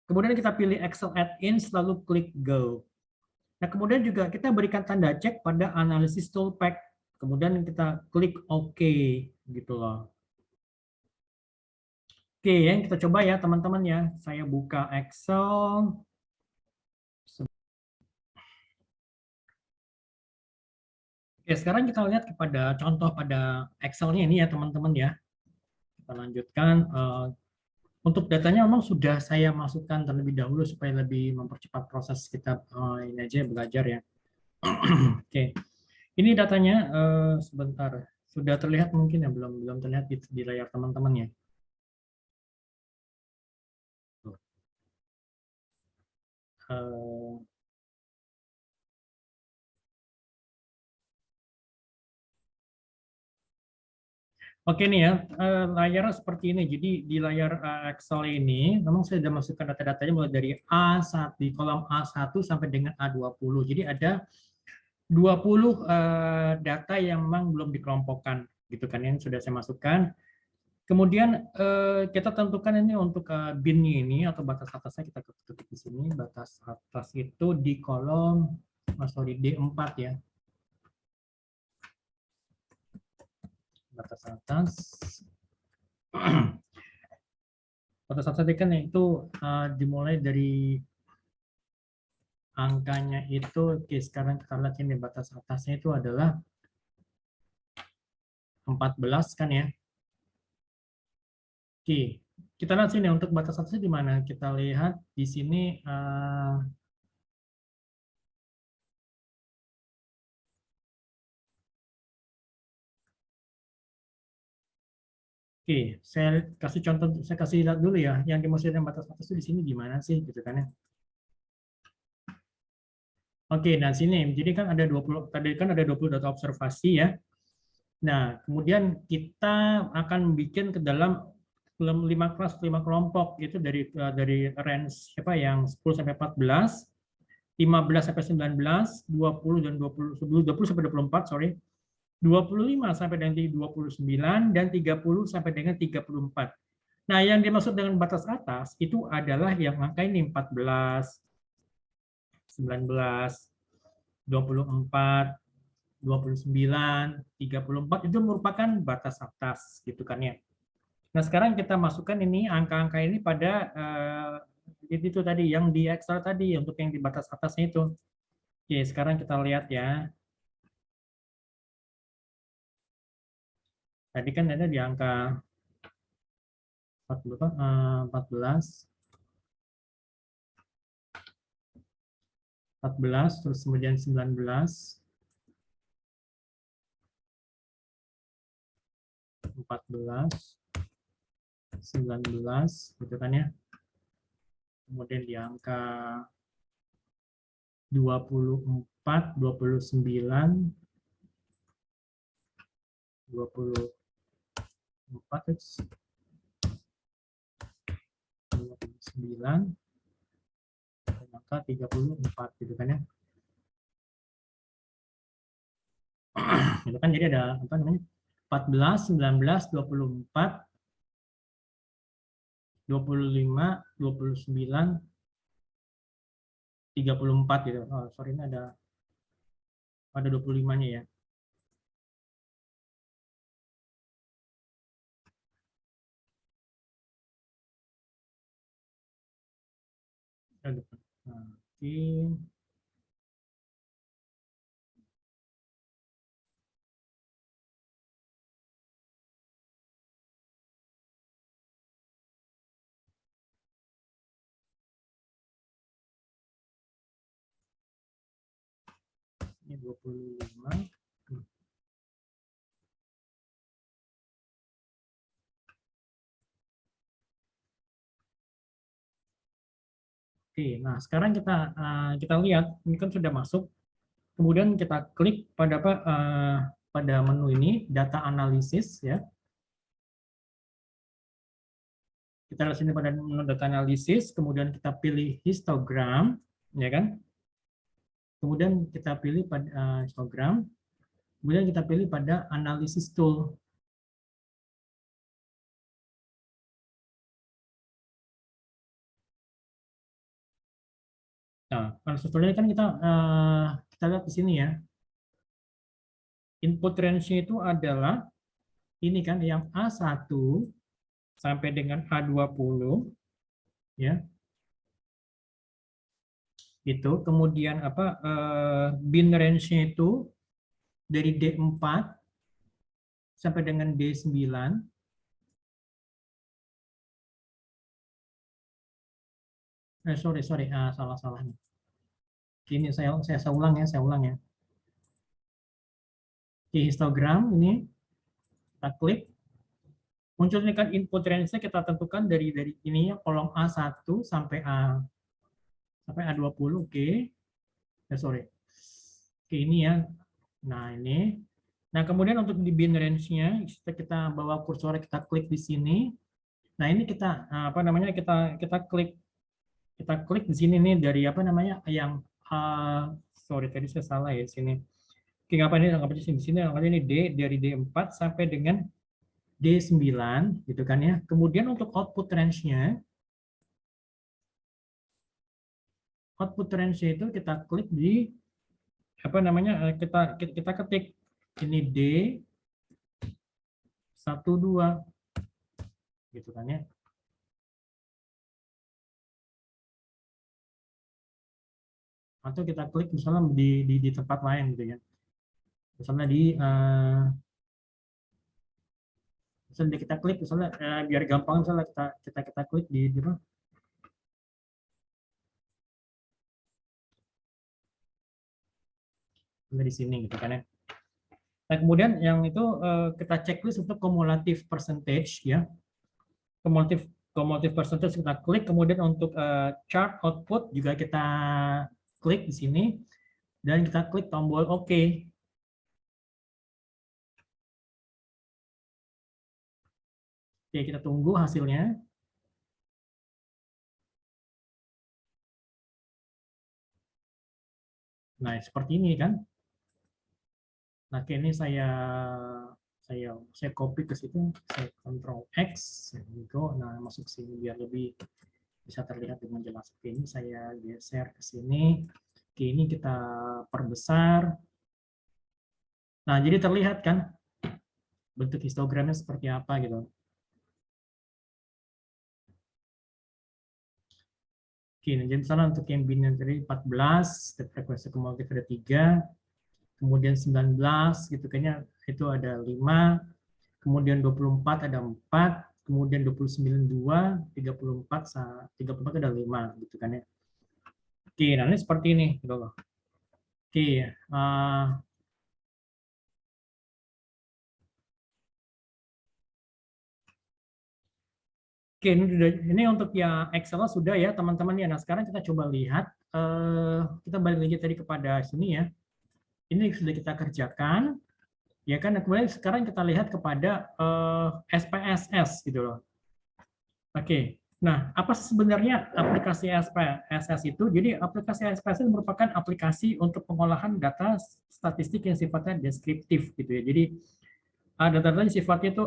Kemudian kita pilih Excel add-ins lalu klik go. Nah, kemudian juga kita berikan tanda cek pada analisis toolpath. Kemudian kita klik OK gitu loh. Oke, yang kita coba ya teman-teman ya. Saya buka Excel. Oke, sekarang kita lihat kepada contoh pada Excel-nya ini ya teman-teman ya. Kita lanjutkan. Untuk datanya memang sudah saya masukkan terlebih dahulu supaya lebih mempercepat proses kita ini aja belajar ya. Oke, ini datanya sebentar. Sudah terlihat mungkin ya, belum belum terlihat di layar teman-teman ya. Eh, Oke nih ya, layarnya seperti ini. Jadi di layar Excel ini, memang saya sudah masukkan data-datanya mulai dari A1, di kolom A1 sampai dengan A20. Jadi ada 20 data yang memang belum dikelompokkan, gitu kan, yang sudah saya masukkan. Kemudian kita tentukan ini untuk bin-nya ini, atau batas atasnya kita ketik di sini. Batas atas itu di kolom, sorry, D4 ya. Batas atas. Batas atas tadi kan itu dimulai dari angkanya itu, oke, sekarang kita lihat ini batas atasnya itu adalah 14 kan ya. Oke, kita lihat sini untuk batas atasnya di mana. Kita lihat di sini oke, saya kasih contoh, saya kasih lihat dulu ya, yang dimaksud dengan batas atas itu di sini gimana sih, gitu kan ya. Oke, nah sini, jadi kan ada 20, tadi kan ada 20 data observasi ya. Nah, kemudian kita akan bikin ke dalam 5 kelas, 5 kelompok, itu dari range siapa yang 10 sampai 14, 15 sampai 19, 20 dan 20 sampai 24, sorry. 25 sampai dengan 29 dan 30 sampai dengan 34. Nah, yang dimaksud dengan batas atas itu adalah yang angka ini 14, 19, 24, 29, 34 itu merupakan batas atas gitu kan ya. Nah, sekarang kita masukkan ini angka-angka ini pada itu tadi yang di Excel tadi untuk yang di batas atasnya itu. Oke, sekarang kita lihat ya. Tadi kan ada di angka 14, 14 terus kemudian 19, 14, 19 gitu kan ya. Kemudian di angka 24, 29, 24, 29, dan angka 34 gitu kan ya. Itu kan jadi ada apa namanya? 14, 19, 24, 25, 29, 34 gitu. Oh, sorry, ini ada 25-nya ya. Nah, oke. Ini 25. Oke, nah sekarang kita lihat ini kan sudah masuk. Kemudian kita klik pada apa pada menu ini data analisis ya. Kita lihat sini pada menu data analisis, kemudian kita pilih histogram, ya kan? Kemudian kita pilih pada histogram, kemudian kita pilih pada analisis tool. Nah, analisis tool ini kan kita lihat di sini ya. Input range-nya itu adalah ini kan yang A1 sampai dengan A20 ya. Itu kemudian apa bin range-nya itu dari D4 sampai dengan D9. Sorry, salah nih. Ini saya ulang ya, Oke, histogram ini kita klik. Muncul ini kan input range-nya kita tentukan dari ini ya, kolom A1 sampai A20, oke. Sorry. Oke, ini ya. Nah, ini. Nah, kemudian untuk di bin range-nya, kita bawa kursor, kita klik di sini. Nah, ini kita apa namanya? Kita klik di sini nih dari apa namanya? Yang sorry tadi saya salah ya di sini. Oke, apa ini? Anggap aja di sini angkanya ini D dari D4 sampai dengan D9 gitu kan ya. Kemudian untuk output range-nya itu kita klik di apa namanya? Kita ketik ini D 12 gitu kan ya. Atau kita klik misalnya di tempat lain gitu ya. Misalnya misalnya kita klik misalnya biar gampang misalnya kita klik di sini gitu kan ya. Nah, kemudian yang itu kita checklist untuk cumulative percentage ya. Cumulative percentage kita klik, kemudian untuk chart output juga kita klik di sini dan kita klik tombol OK. Oke, kita tunggu hasilnya. Nah, seperti ini kan. Nah, ini saya copy ke situ, saya Ctrl X, nah masuk sini biar lebih bisa terlihat dengan jelas. Oke, ini saya geser ke sini. Oke, ini kita perbesar. Nah, jadi terlihat kan bentuk histogramnya seperti apa gitu. Oke, nah, jadi misalnya untuk yang binary 14, frekuensi kumulatif ada 3, kemudian 19 gitu kayaknya itu ada 5, kemudian 24 ada 4, kemudian 29 2, 34 ada 5 gitu kan ya. Oke, nah ini seperti ini gitu loh. Oke, Oke, ini untuk yang Excel sudah ya teman-teman ya. Nah, sekarang kita coba lihat, kita balik lagi tadi kepada sini ya. Ini sudah kita kerjakan, ya kan. Kemudian sekarang kita lihat kepada SPSS gitu loh. Oke, nah apa sebenarnya aplikasi SPSS itu? Jadi aplikasi SPSS merupakan aplikasi untuk pengolahan data statistik yang sifatnya deskriptif gitu ya. Jadi data-data yang sifatnya itu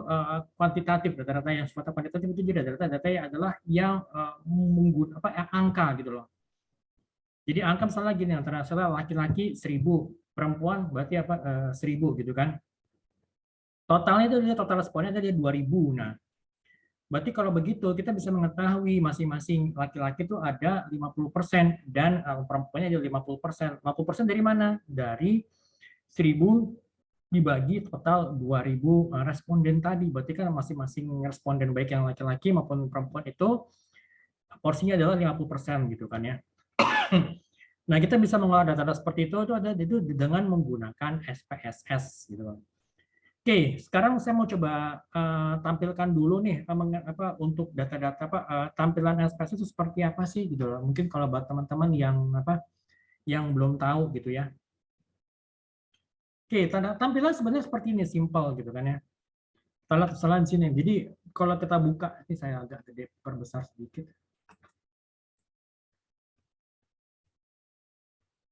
kuantitatif, data-data yang sifatnya kuantitatif itu jadi data-data yang adalah yang menggunakan angka gitu loh. Jadi angka misalnya gini, antara laki-laki 1000, perempuan berarti apa 1000 gitu kan. Totalnya itu dia total responnya ada 2000. Nah, berarti kalau begitu kita bisa mengetahui masing-masing laki-laki itu ada 50% dan perempuannya ada 50%. 50% dari mana? Dari 1000 dibagi total 2000 responden tadi. Berarti kan masing-masing responden baik yang laki-laki maupun perempuan itu porsinya adalah 50% gitu kan ya. Nah, kita bisa mengolah data-data seperti itu dengan menggunakan SPSS gitu. Oke, sekarang saya mau coba tampilkan dulu nih untuk data-data tampilan SPSS itu seperti apa sih gitu loh. Mungkin kalau buat teman-teman yang belum tahu gitu ya. Oke, tampilan sebenarnya seperti ini, simple gitu kan ya. Kesalahan sini. Jadi kalau kita buka, ini saya agak gede perbesar sedikit.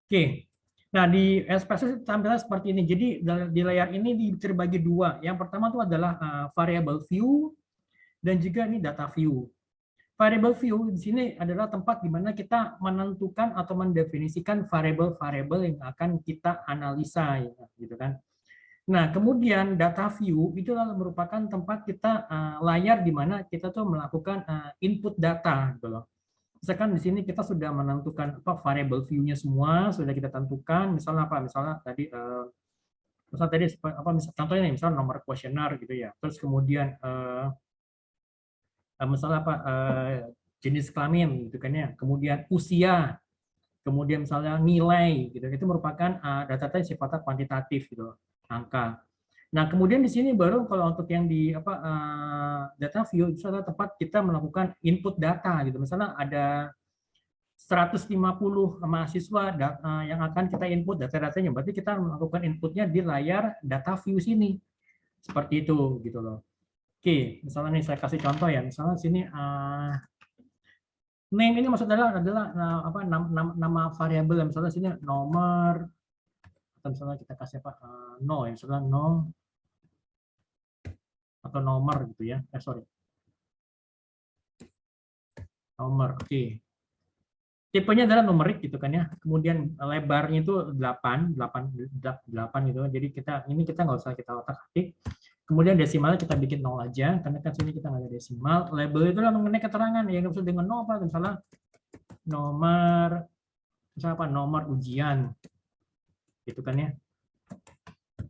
Oke, nah di SPSS tampilan seperti ini. Jadi di layar ini terbagi dua. Yang pertama itu adalah variable view dan juga ini data view. Variable view di sini adalah tempat di mana kita menentukan atau mendefinisikan variable-variable yang akan kita analisa, gitu kan. Nah, kemudian data view itu merupakan tempat kita layar di mana kita tuh melakukan input data, gitu loh. Misalkan di sini kita sudah menentukan variable view-nya semua, sudah kita tentukan, misalnya apa? Misalnya tadi contohnya nih, misalnya nomor kuesioner gitu ya. Terus kemudian misalnya apa? Jenis kelamin gitu kan ya. Kemudian usia, kemudian misalnya nilai gitu. Itu merupakan data-data yang sifatnya kuantitatif gitu. angka. Nah, kemudian di sini baru kalau untuk yang di data view itu adalah tempat kita melakukan input data gitu. Misalnya ada 150 mahasiswa yang akan kita input data-datanya, berarti kita melakukan inputnya di layar data view sini. Seperti itu gitu loh. Oke, misalnya nih saya kasih contoh ya. Misalnya sini name ini maksudnya adalah nama variabel, misalnya sini nomor, atau misalnya kita kasih apa no ya, misalnya no atau nomor gitu ya. Sorry. Nomor. Oke. Tipenya adalah numerik gitu kan ya. Kemudian lebarnya itu 8 gitu. Jadi kita nggak usah kita otak-atik. Kemudian desimalnya kita bikin 0 aja, karena kan sini kita nggak ada desimal. Label itu mengenai keterangan yang dimaksud dengan no apa, misalnya nomor ujian, gitu kan ya.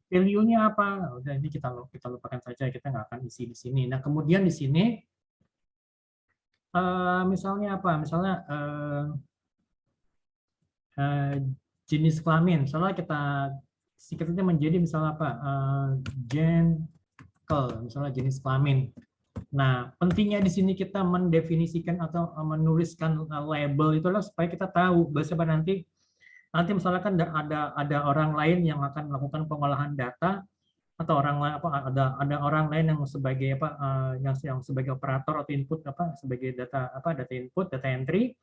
Value-nya apa? Udah, ini kita lupakan saja, kita nggak akan isi di sini. Nah, kemudian di sini misalnya apa? Misalnya jenis kelamin, misalnya kita singkatnya menjadi misalnya apa? Misalnya jenis kelamin. Nah, pentingnya di sini kita mendefinisikan atau menuliskan label itu adalah supaya kita tahu bahwa nanti misalkan ada orang lain yang akan melakukan pengolahan data, atau ada orang lain yang sebagai yang sebagai operator atau input sebagai data input, data entry,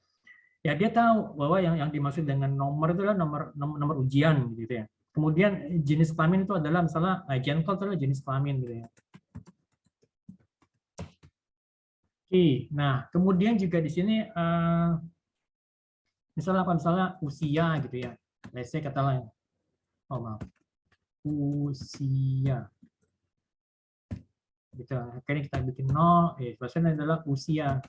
ya dia tahu bahwa yang dimaksud dengan nomor itu adalah nomor ujian gitu ya. Kemudian jenis kelamin itu adalah misalnya gender itu adalah jenis kelamin gitu ya. Oke, nah kemudian juga di sini misalnya usia gitu ya. Let's say kata lain. Oh maaf. Usia. Gitu. Akhirnya kita bikin 0, biasanya adalah usia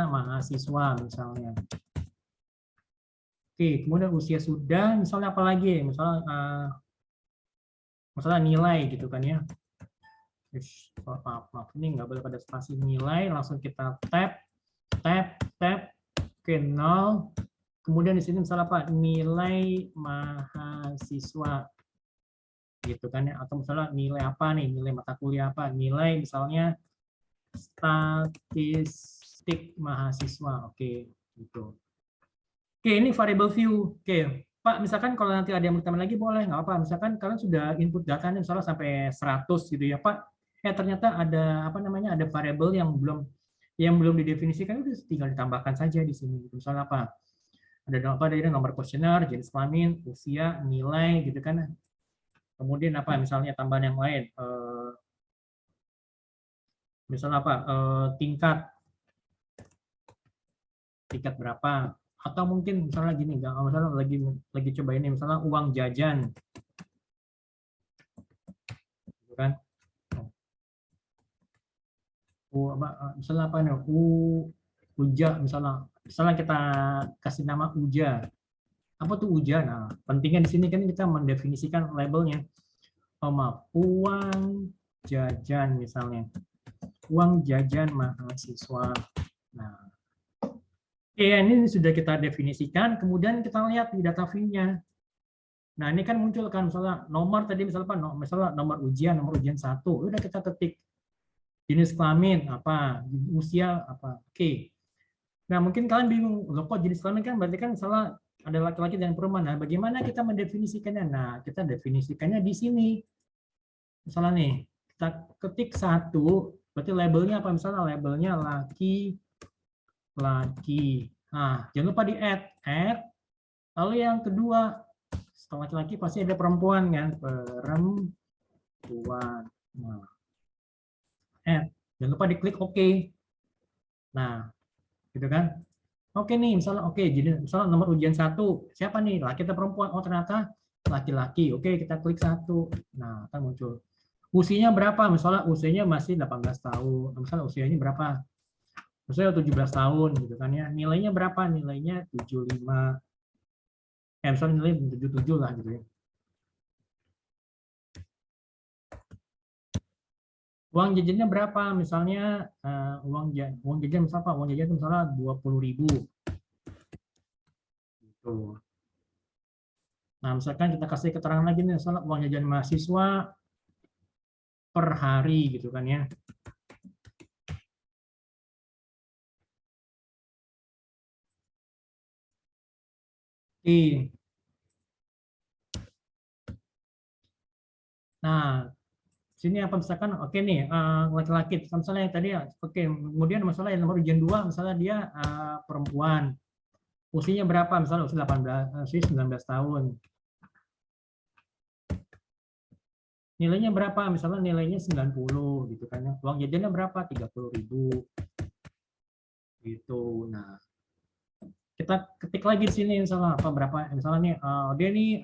mahasiswa misalnya. Oke, kemudian usia sudah, misalnya apa lagi? Misalnya nilai gitu kan ya. Maaf, ini nggak boleh pada spasi nilai, langsung kita tab, ke 0. Kemudian di sini misalnya apa? Nilai mahasiswa gitu kan ya, atau misalnya nilai apa nih, nilai mata kuliah apa, nilai misalnya statistik mahasiswa. Oke, gitu. Oke, ini variable view. Oke, Pak, misalkan kalau nanti ada yang bertanya lagi boleh, nggak apa. Misalkan kalian sudah input datanya misalnya sampai 100 gitu ya, Pak. Ternyata ada ada variable yang belum didefinisikan, udah tinggal ditambahkan saja di sini. Misalnya apa? Ada nomor kuesioner, jenis kelamin, usia, nilai gitu kan. Kemudian apa? Misalnya tambahan yang lain. Misalnya apa? Tingkat berapa? Atau mungkin misalnya gini, misalnya lagi coba ini, misalnya uang jajan, gitu kan? Misalnya apa nih? Uja, misalnya kita kasih nama Uja. Apa tuh Uja? Nah, pentingnya di sini kan kita mendefinisikan labelnya. Maaf, uang jajan misalnya, uang jajan mahasiswa. Nah, ini sudah kita definisikan, kemudian kita lihat di data view-nya. Nah, ini kan muncul kan misalnya nomor tadi misalnya nomor ujian 1, udah kita ketik jenis kelamin apa, usia apa. Oke. Nah, mungkin kalian bingung, loh kok jenis kelamin kan berarti kan misalnya ada laki-laki dan perempuan. Nah, bagaimana kita mendefinisikannya? Nah, kita definisikannya di sini. Misalnya nih, kita ketik 1, berarti labelnya apa? Misalnya labelnya laki. Nah, jangan lupa di add. Lalu yang kedua, setelah laki-laki pasti ada perempuan kan, perempuan. Nah, jangan lupa diklik OK. Nah, gitu kan? Oke nih, misalnya jadi misalnya nomor ujian 1, siapa nih? Laki atau perempuan? Oh, ternyata laki-laki. Oke, kita klik 1. Nah, akan muncul. Usianya berapa? Misalnya usianya masih 18 tahun. Misalnya usianya berapa? Misalnya 17 tahun gitu kan ya. Nilainya berapa? Nilainya 75. Misalnya nilai 77 lah gitu ya. Uang jajannya berapa? Misalnya uang jajan misalnya apa? Uang jajan misalnya 20.000. Gitu. Nah, misalkan kita kasih keterangan lagi nih, misalnya uang jajan mahasiswa per hari gitu kan ya. Oke. Nah, sini apa misalkan oke nih laki-laki misalnya yang tadi ya oke, kemudian masalah yang nomor ujian 2 misalnya dia perempuan. Usianya berapa? Misalnya usia 18, usia 19 tahun. Nilainya berapa? Misalnya nilainya 90 gitu kan ya. Uang jajannya berapa? 30.000 gitu. Nah, kita ketik lagi di sini misalnya apa berapa misalnya nih dia nih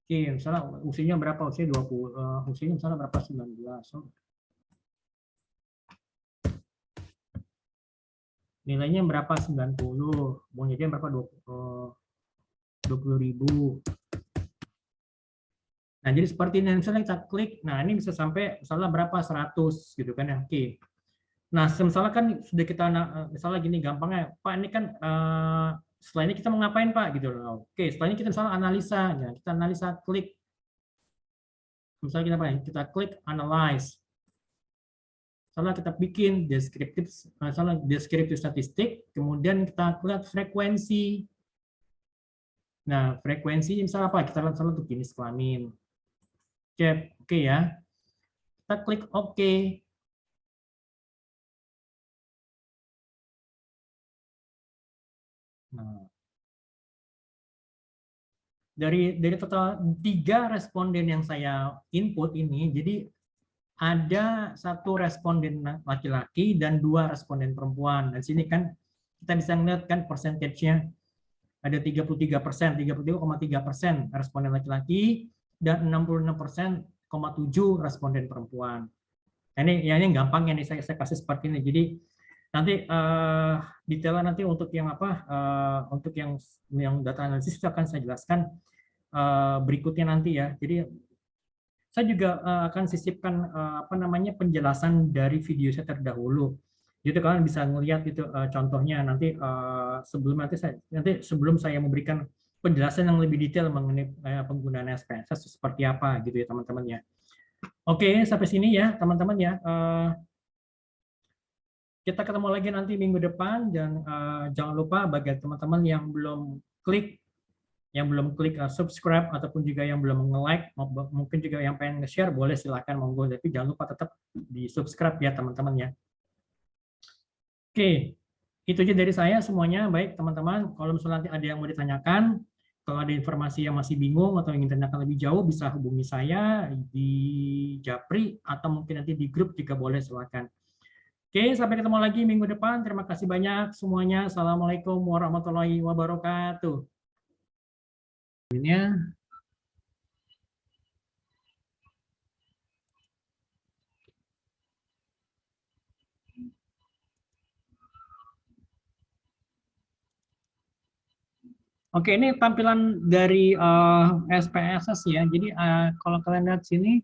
oke, misalnya usianya berapa? Usia 20, usianya misalnya berapa? 19. So, nilainya berapa? 90. Uang jajan berapa? 20.000. Nah, jadi seperti ini misalnya kita klik, nah ini bisa sampai misalnya berapa? 100 gitu kan ya. Oke. Nah, misalnya kan sudah kita misalnya gini gampangnya, Pak ini kan setelah ini kita mau ngapain Pak gitu loh. Oke, setelah ini kita misalnya analisa, ya, kita analisa klik misalnya kita apa ya? Kita klik analyze. Misalnya kita bikin deskriptif, misalnya deskriptif statistik, kemudian kita lihat frekuensi. Nah, frekuensi misalnya apa? Kita lihat misalnya untuk jenis kelamin. Oke ya. Kita klik OK. Nah, dari total 3 responden yang saya input ini, jadi ada 1 responden laki-laki dan 2 responden perempuan. Dan sini kan kita bisa melihat kan persentasenya ada 33%, 33,3% responden laki-laki dan 66,7% responden perempuan. Nah, ini gampang ya nih saya kasih seperti ini. Jadi nanti detailnya nanti untuk yang apa untuk yang data analisis itu akan saya jelaskan berikutnya nanti ya. Jadi saya juga akan sisipkan apa namanya penjelasan dari video saya terdahulu. Jadi kalian bisa melihat itu contohnya nanti sebelum saya memberikan penjelasan yang lebih detail mengenai penggunaan SPSS seperti apa gitu ya teman-teman ya. Oke, sampai sini ya teman-teman ya. Kita ketemu lagi nanti minggu depan dan jangan lupa bagi teman-teman yang belum klik subscribe ataupun juga yang belum nge-like, mungkin juga yang pengen nge-share, boleh silakan monggo. Tapi jangan lupa tetap di subscribe ya teman-teman ya. Oke, itu aja dari saya semuanya. Baik teman-teman, kalau misalnya nanti ada yang mau ditanyakan, kalau ada informasi yang masih bingung atau ingin tanyakan lebih jauh, bisa hubungi saya di Japri atau mungkin nanti di grup juga boleh silakan. Oke, sampai ketemu lagi minggu depan. Terima kasih banyak semuanya. Assalamualaikum warahmatullahi wabarakatuh. Ini Oke, ini tampilan dari SPSS ya. Jadi kalau kalian lihat sini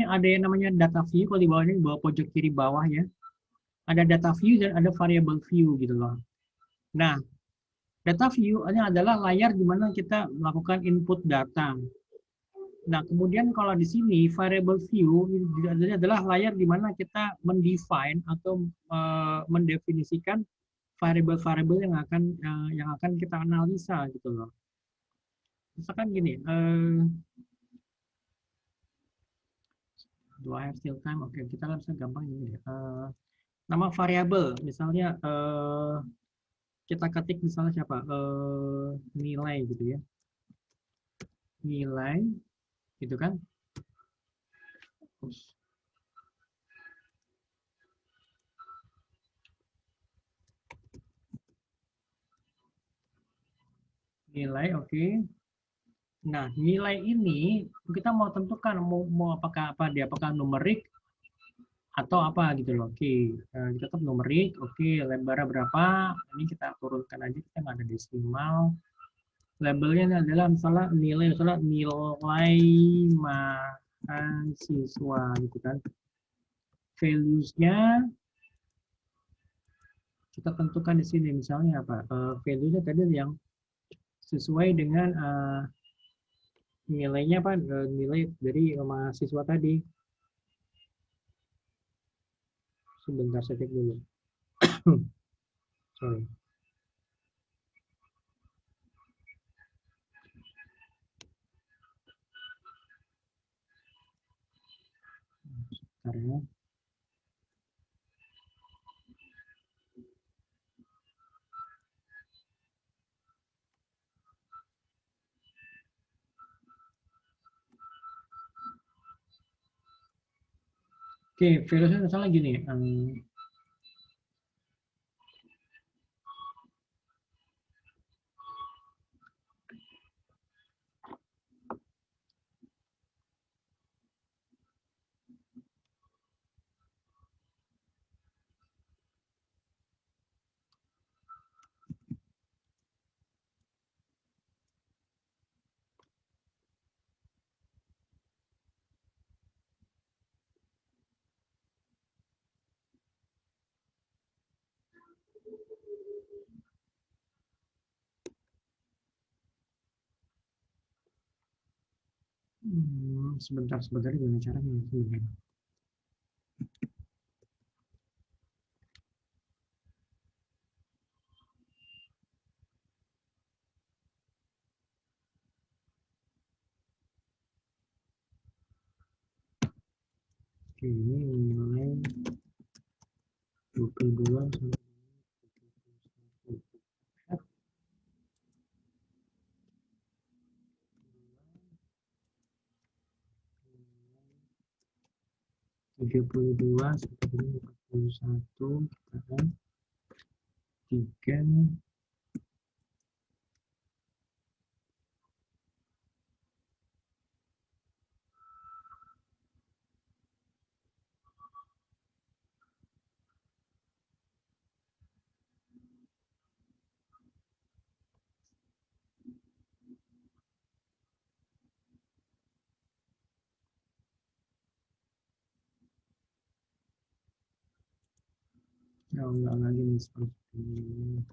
ada yang namanya data view. Kalau di bawah ini, di bawah pojok kiri bawah ya. Ada data view dan ada variable view gitu loh. Nah, data view ini adalah layar di mana kita melakukan input data. Nah, kemudian kalau di sini variable view ini adalah layar di mana kita mendefine atau mendefinisikan variable-variable yang akan kita analisa gitu loh. Misalkan gini, do I have still time? Oke, kita kan bisa gampang ini. Nama variabel, misalnya kita ketik misalnya siapa? Nilai gitu ya. Nilai, gitu kan? Nilai, oke. Nah, nilai ini kita mau tentukan mau apakah apakah numerik atau apa gitu loh. Oke, kita tetap numerik. Oke, lebarnya berapa? Ini kita turunkan aja, kita nggak ada desimal. Labelnya ini adalah misalnya nilai mahasiswa gitu kan. Values-nya kita tentukan di sini misalnya apa? Value-nya tadi yang sesuai dengan nilainya apa? Nilai dari mahasiswa tadi. Sebentar saya cek dulu. Sorry. Sebentar ya. Oke, value-nya misalnya gini. Sebentar gimana caranya sebentar. Oke, ini nilai 22 sampai 32 sampai dengan 41 kita kan 3 ya enggak lagi nih seperti ini.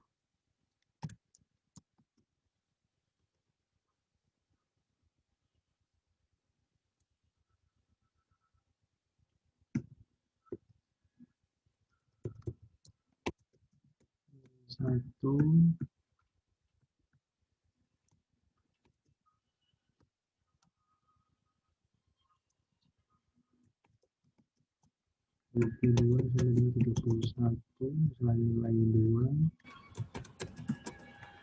Satu 22 sampai dengan 31 selain nilai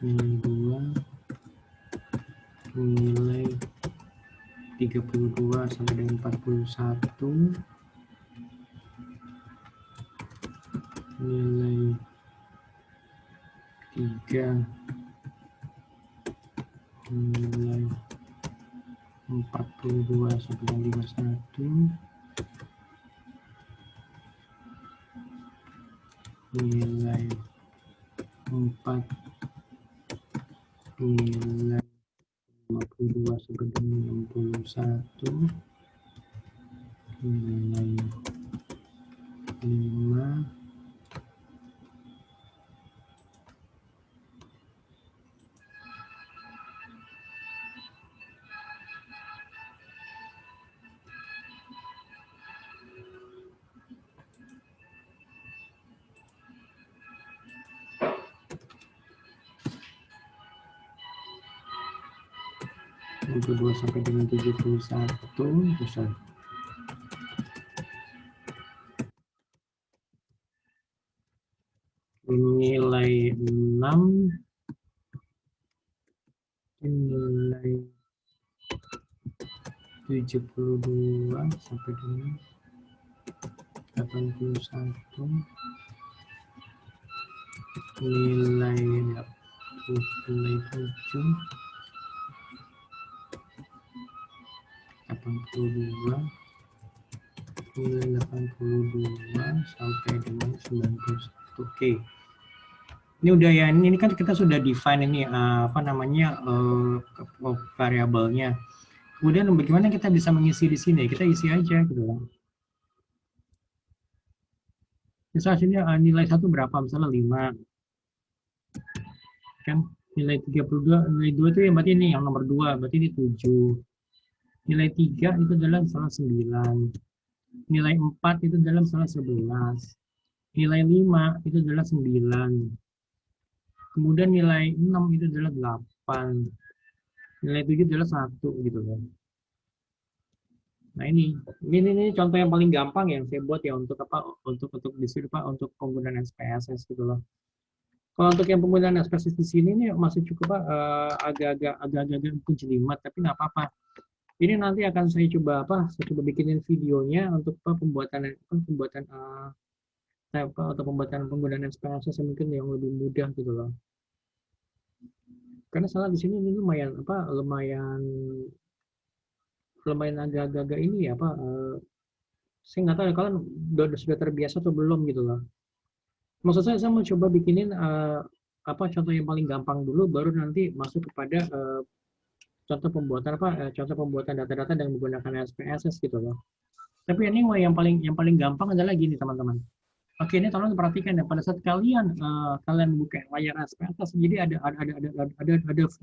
2 nilai 32 sampai dengan 41 nilai 3 nilai 42 sampai dengan 51 nilai 4 nilai 52 sampai dengan 61 nilai 5 62 sampai dengan 71 besar nilai 6 nilai 72 sampai dengan 81 nilai 7 82 nilai 82 sampai dengan 91. Oke. Ini udah ya, ini kan kita sudah define ini apa namanya variabelnya. Kemudian bagaimana kita bisa mengisi di sini? Kita isi aja gitu. Misalnya sini nilai 1 berapa? Misalnya 5. Kan nilai 32, nilai 2 itu yang berarti ini yang nomor 2, berarti ini 7. Nilai 3 itu dalam salah 9. Nilai 4 itu dalam salah 11. Nilai 5 itu adalah 9. Kemudian nilai 6 itu adalah 8. Nilai 7 adalah 1 gitu kan. Nah ini contoh yang paling gampang yang saya buat ya untuk apa untuk di sini Pak untuk penggunaan SPSS gitu loh. Kalau untuk yang penggunaan SPSS di sini ini masih cukup Pak agak-agak jelimet tapi nggak apa-apa. Ini nanti akan saya coba saya coba bikinin videonya untuk pembuatan atau pembuatan penggunaan SPSS yang mungkin yang lebih mudah gitu loh. Karena salah di sini ini lumayan lumayan agak-agak ini ya saya nggak tahu ya kalian sudah terbiasa atau belum gitu loh. Maksud saya mau coba bikinin contoh yang paling gampang dulu, baru nanti masuk kepada contoh pembuatan data-data dengan menggunakan SPSS gitu loh. Tapi anyway yang paling gampang adalah gini teman-teman. Oke, ini tolong perhatikan ya pada saat kalian buka layar SPSS, jadi ada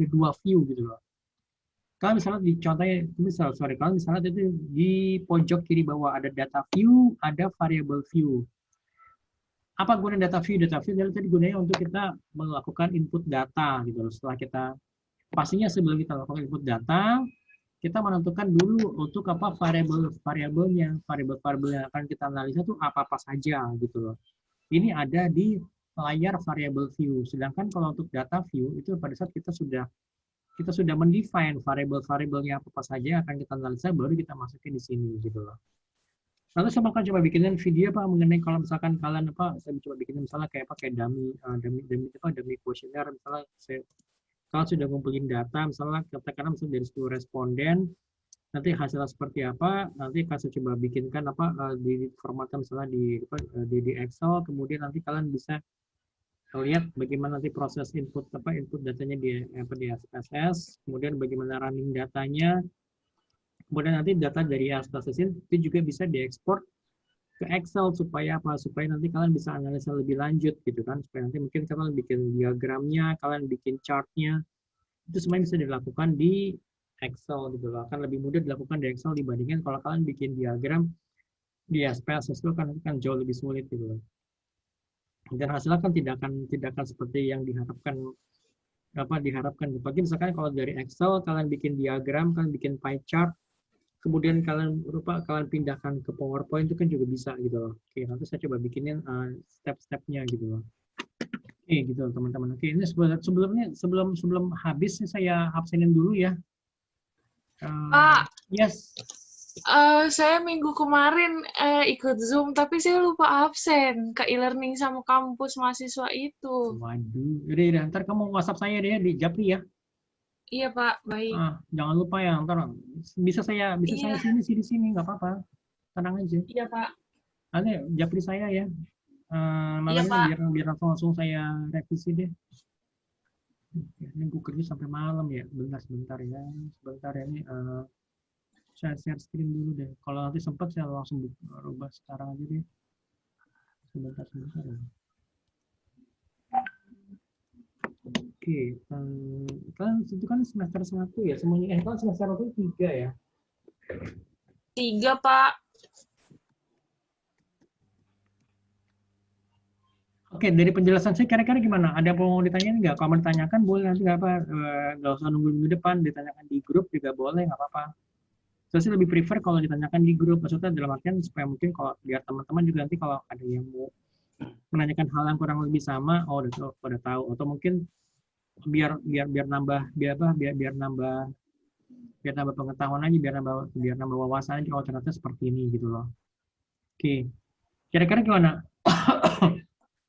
dua view gitu loh. Kalau misalnya kalau misalnya itu di pojok kiri bawah ada data view, ada variable view. Apa guna data view? Data view adalah tadi gunanya untuk kita melakukan input data gitu loh. Setelah kita pastinya sebelum kita melakukan input data, kita menentukan dulu untuk apa variabelnya, variabel yang akan kita analisa itu apa saja gitu loh. Ini ada di layar variable view. Sedangkan kalau untuk data view itu pada saat kita sudah mendefine variabel-variabelnya apa saja akan kita analisa baru kita masukin di sini gitu loh. Lalu saya bakal coba bikinin video mengenai kalau misalkan kalian saya coba bikinin misalnya kayak dummy questionnaire misalnya kalian sudah ngumpulin data misalnya katakanlah misalnya dari 10 responden nanti hasilnya seperti apa nanti saya coba bikinkan di formatnya misalnya di Excel kemudian nanti kalian bisa lihat bagaimana nanti proses input datanya di SPSS, kemudian bagaimana running datanya, kemudian nanti data dari SPSS itu juga bisa diekspor ke Excel supaya supaya nanti kalian bisa analisa lebih lanjut gitu kan, supaya nanti mungkin kalian bikin diagramnya, kalian bikin chartnya, itu semuanya bisa dilakukan di Excel gitu loh. Akan lebih mudah dilakukan di Excel dibandingkan kalau kalian bikin diagram di SPSS itu kan jauh lebih sulit gitu loh. Dan hasilnya kan tidak akan seperti yang diharapkan. Bagi misalkan kalau dari Excel kalian bikin diagram, kalian bikin pie chart, kemudian kalian pindahkan ke PowerPoint itu kan juga bisa gitu loh. Oke, nanti saya coba bikinin step-stepnya gitu loh. Oke, gitu teman-teman. Oke, ini sebelum habis saya absenin dulu ya. Pak, Yes. saya minggu kemarin ikut Zoom, tapi saya lupa absen ke e-learning sama kampus mahasiswa itu. Waduh, udah, ntar kamu WhatsApp saya deh di Japri ya. Iya, Pak, baik. Jangan lupa ya, ntar bisa saya Iya, sini di sini nggak apa-apa, tenang aja. iya, Pak. Nanti Japri saya ya, Iya, makanya Pak. biar langsung saya revisi deh. Ini gue kerja sampai malam ya, sebentar ya, sebentar ya ini saya share screen dulu deh. Kalau nanti sempat saya langsung rubah sekarang aja deh. Sebentar ya. Oke, kan itu kan semester 1 ya, semuanya kan semester 1 3 ya. 3, Pak. Oke, dari penjelasan saya kira-kira gimana? Ada yang mau ditanyain nggak? Kalau mau ditanyakan boleh nanti nggak usah nunggu minggu depan, ditanyakan di grup juga boleh, nggak apa-apa. Saya sih lebih prefer kalau ditanyakan di grup, maksudnya dalam artian supaya mungkin kalau biar teman-teman juga nanti kalau ada yang mau menanyakan hal yang kurang lebih sama, udah tahu, atau mungkin biar nambah pengetahuan aja, biar nambah wawasan aja. Oh ternyata seperti ini gitu loh. Oke, kira-kira gimana?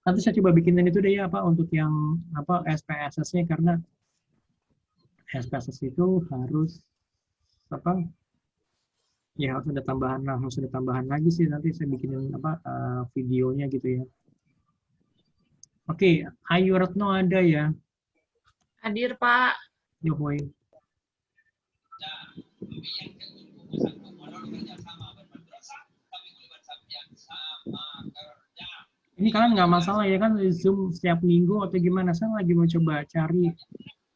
Nanti saya coba bikinin itu deh ya untuk yang SPSS-nya karena SPSS itu harus apa ya harus ada tambahan lagi sih nanti saya bikinin videonya gitu ya. Oke, Ayu Retno ada ya? Hadir, Pak. Yohoi. Ini kalian nggak masalah ya kan Zoom setiap minggu atau gimana? Saya lagi mau coba cari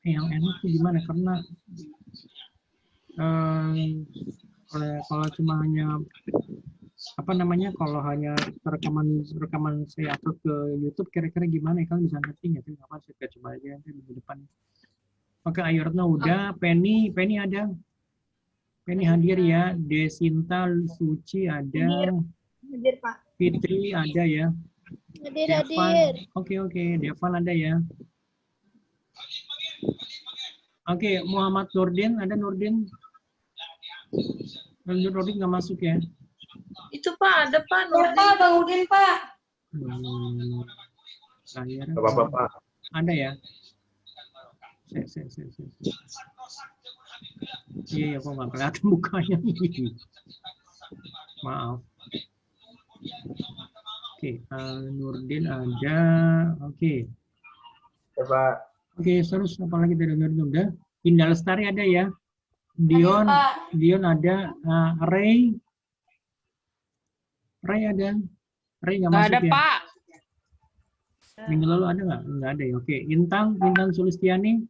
yang enak tuh gimana karena kalau cuma hanya apa namanya kalau hanya rekaman saya upload ke YouTube kira-kira gimana ya kalian bisa ngerti nggak sih? Apa saya coba aja nanti minggu depan. Oke, Ayurna udah, Penny ada. Penny hadir ya, Desinta Suci ada, Hadir, Pak. Fitri ada ya. Devan, oke, Devan ada ya. Oke, Muhammad Nurdin, ada Nurdin? Nurdin nggak masuk ya? Itu Pak, ada Pak. Ya, Pak, Bang Udin, Pak. Saya Bapak. ada ya? Iya, kok nggak kelihatan mukanya. Maaf. Oke, Nurdin ada. Oke. Coba. Oke, terus apa lagi dari Nurdin udah? Indah Lestari ada ya? Dion ada. Ray ada. Ray nggak masuk Nggak ada ya? Pak. Minggu lalu ada nggak? Nggak ada ya. Oke, Intan Sulistiani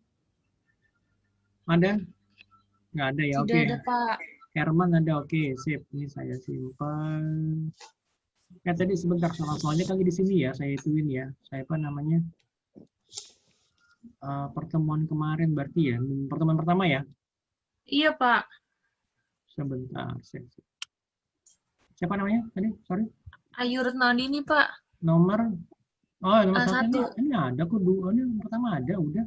ada? Nggak ada ya. Oke. Tidak ada Pak. Herman ada. Oke, sip. Ini saya simpan. Ya tadi sebentar soalnya kali di sini ya saya ituin ya. Saya apa namanya? Pertemuan kemarin berarti ya. Pertemuan pertama ya. Iya Pak. Sebentar. Siapa namanya tadi? Sorry. Ayu Retnandini Pak. Nomor satu. Ini ada kok dua. Ini yang pertama ada udah.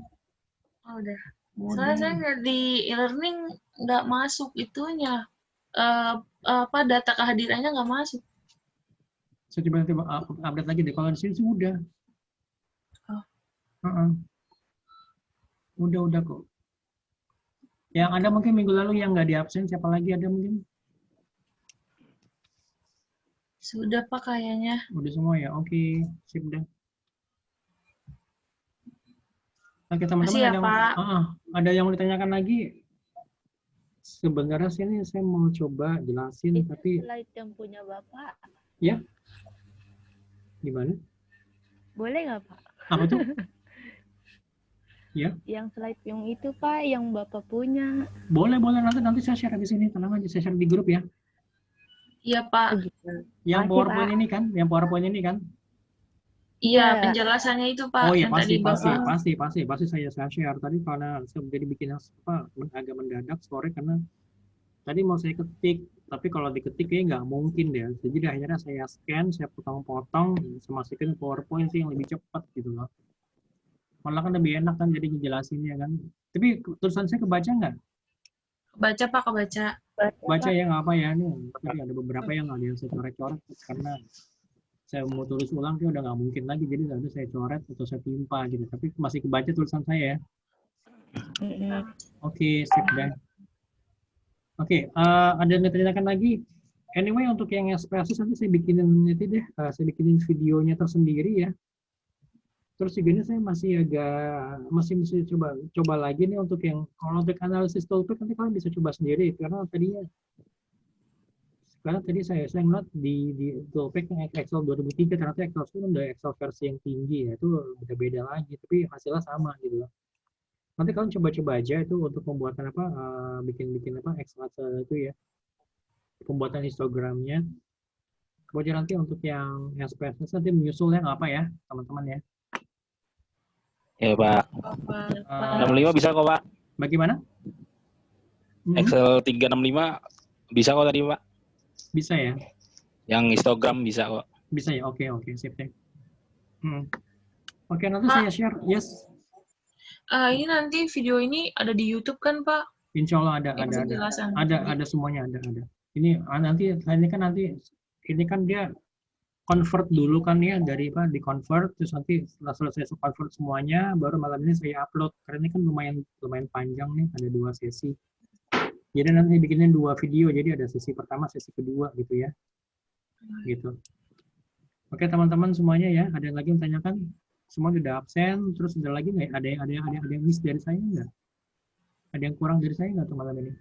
Oh, udah. Soalnya saya nggak di e-learning nggak masuk itunya. Data kehadirannya nggak masuk. Saya coba update lagi deh. Kalau di sini sih udah. Udah kok. Yang ada mungkin minggu lalu yang nggak di absen, siapa lagi ada mungkin? Sudah Pak kayaknya. Udah semua ya? Oke, sip dah. Oke teman-teman, ada yang mau ditanyakan lagi? Sebenarnya sini saya mau coba jelasin, itu tapi slide yang punya Bapak. Ya? Gimana? Boleh nggak Pak? Apa tuh? Ya? Yang slide yang itu Pak, yang Bapak punya. Boleh nanti saya share di sini, tenang aja saya share di grup ya. Iya Pak. Yang Masih, PowerPoint Pak. ini kan? Yang PowerPoint ini kan? Iya, penjelasannya itu Pak. Oh iya, yang tadi Bapak. pasti saya share tadi karena saya jadi bikin agak mendadak sore karena tadi mau saya ketik, tapi kalau diketik kayaknya nggak mungkin deh. Jadi akhirnya saya scan, saya potong-potong, saya masukin PowerPoint sih yang lebih cepat gitu loh. Malah kan lebih enak kan jadi ngejelasinnya kan. Tapi tulisan saya kebaca nggak? Kebaca Pak, kebaca. Baca ya nggak apa ya. Nih, tapi ada beberapa yang ada yang saya coret-coret karena saya mau tulis ulang udah nggak mungkin lagi. Jadi nanti saya coret atau saya timpa gitu. Tapi masih kebaca tulisan saya ya. Oke, sip deh. Oke, ada yang ditanyakan lagi? Anyway, untuk yang SPSS nanti saya bikinin itu deh, saya bikinin videonya tersendiri ya. Terus juga ini saya masih coba lagi nih untuk yang kalau untuk analisis toolpath nanti kalian bisa coba sendiri karena tadi saya ngeliat di toolpath yang Excel 2003 ternyata Excel itu udah Excel versi yang tinggi ya, itu beda-beda lagi tapi hasilnya sama gitu loh. Nanti kalian coba-coba aja itu untuk pembuatan bikin Excel itu ya, pembuatan histogramnya. Kemudian nanti untuk yang SPSS nanti menyusulnya nggak apa ya teman-teman ya. Ya Pak. 65 bisa kok Pak. Bagaimana? Excel 365 bisa kok tadi Pak. Bisa ya. Yang histogram bisa kok. Bisa ya. Oke, sip deh. Oke, nanti saya share. Yes. Ini nanti video ini ada di YouTube kan Pak? Insya Allah ada semuanya ada. Ini kan dia convert dulu kan ya di convert terus nanti setelah selesai convert semuanya baru malam ini saya upload karena ini kan lumayan panjang nih, ada 2 sesi. Jadi nanti bikinin 2 video, jadi ada sesi pertama, sesi kedua gitu ya. Gitu. Oke teman-teman semuanya ya, ada yang lagi yang tanyakan? Semua sudah absen, terus ada lagi nggak? Ada yang miss dari saya nggak? Ada yang kurang dari saya nggak tuh malam ini?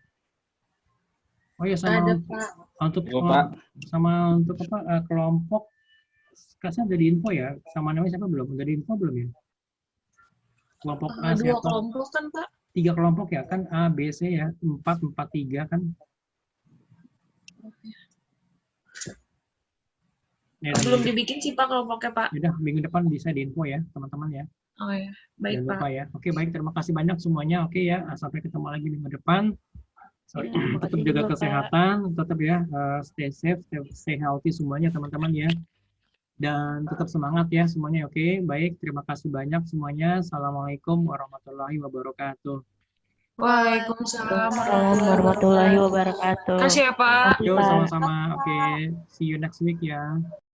Oh ya sama Ada, untuk kelompok kelasnya udah diinfo ya? Sama namanya siapa belum? Udah diinfo belum ya? Kelompok A 2 siapa? kelompok kan, Pak? 3 kelompok ya kan? A, B, C ya. 4, 4, 3 kan? Ya, Belum dibikin sih, Pak, kelompoknya, Pak. udah minggu depan bisa diinfo ya teman-teman ya. Oh ya, baik, Jangan Pak. lupa ya. Oke, baik. Terima kasih banyak semuanya. Oke ya. Sampai ketemu lagi minggu depan. Ya, terima Tetap kasih jaga juga, Pak. kesehatan, tetap ya stay safe, stay healthy semuanya teman-teman ya. Dan tetap semangat ya semuanya. Oke, baik. Terima kasih banyak semuanya. Assalamualaikum warahmatullahi wabarakatuh. Waalaikumsalam Assalamualaikum warahmatullahi wabarakatuh. Makasih ya, Pak. Makasih, Yuk, Pak. sama-sama. Oke, see you next week ya.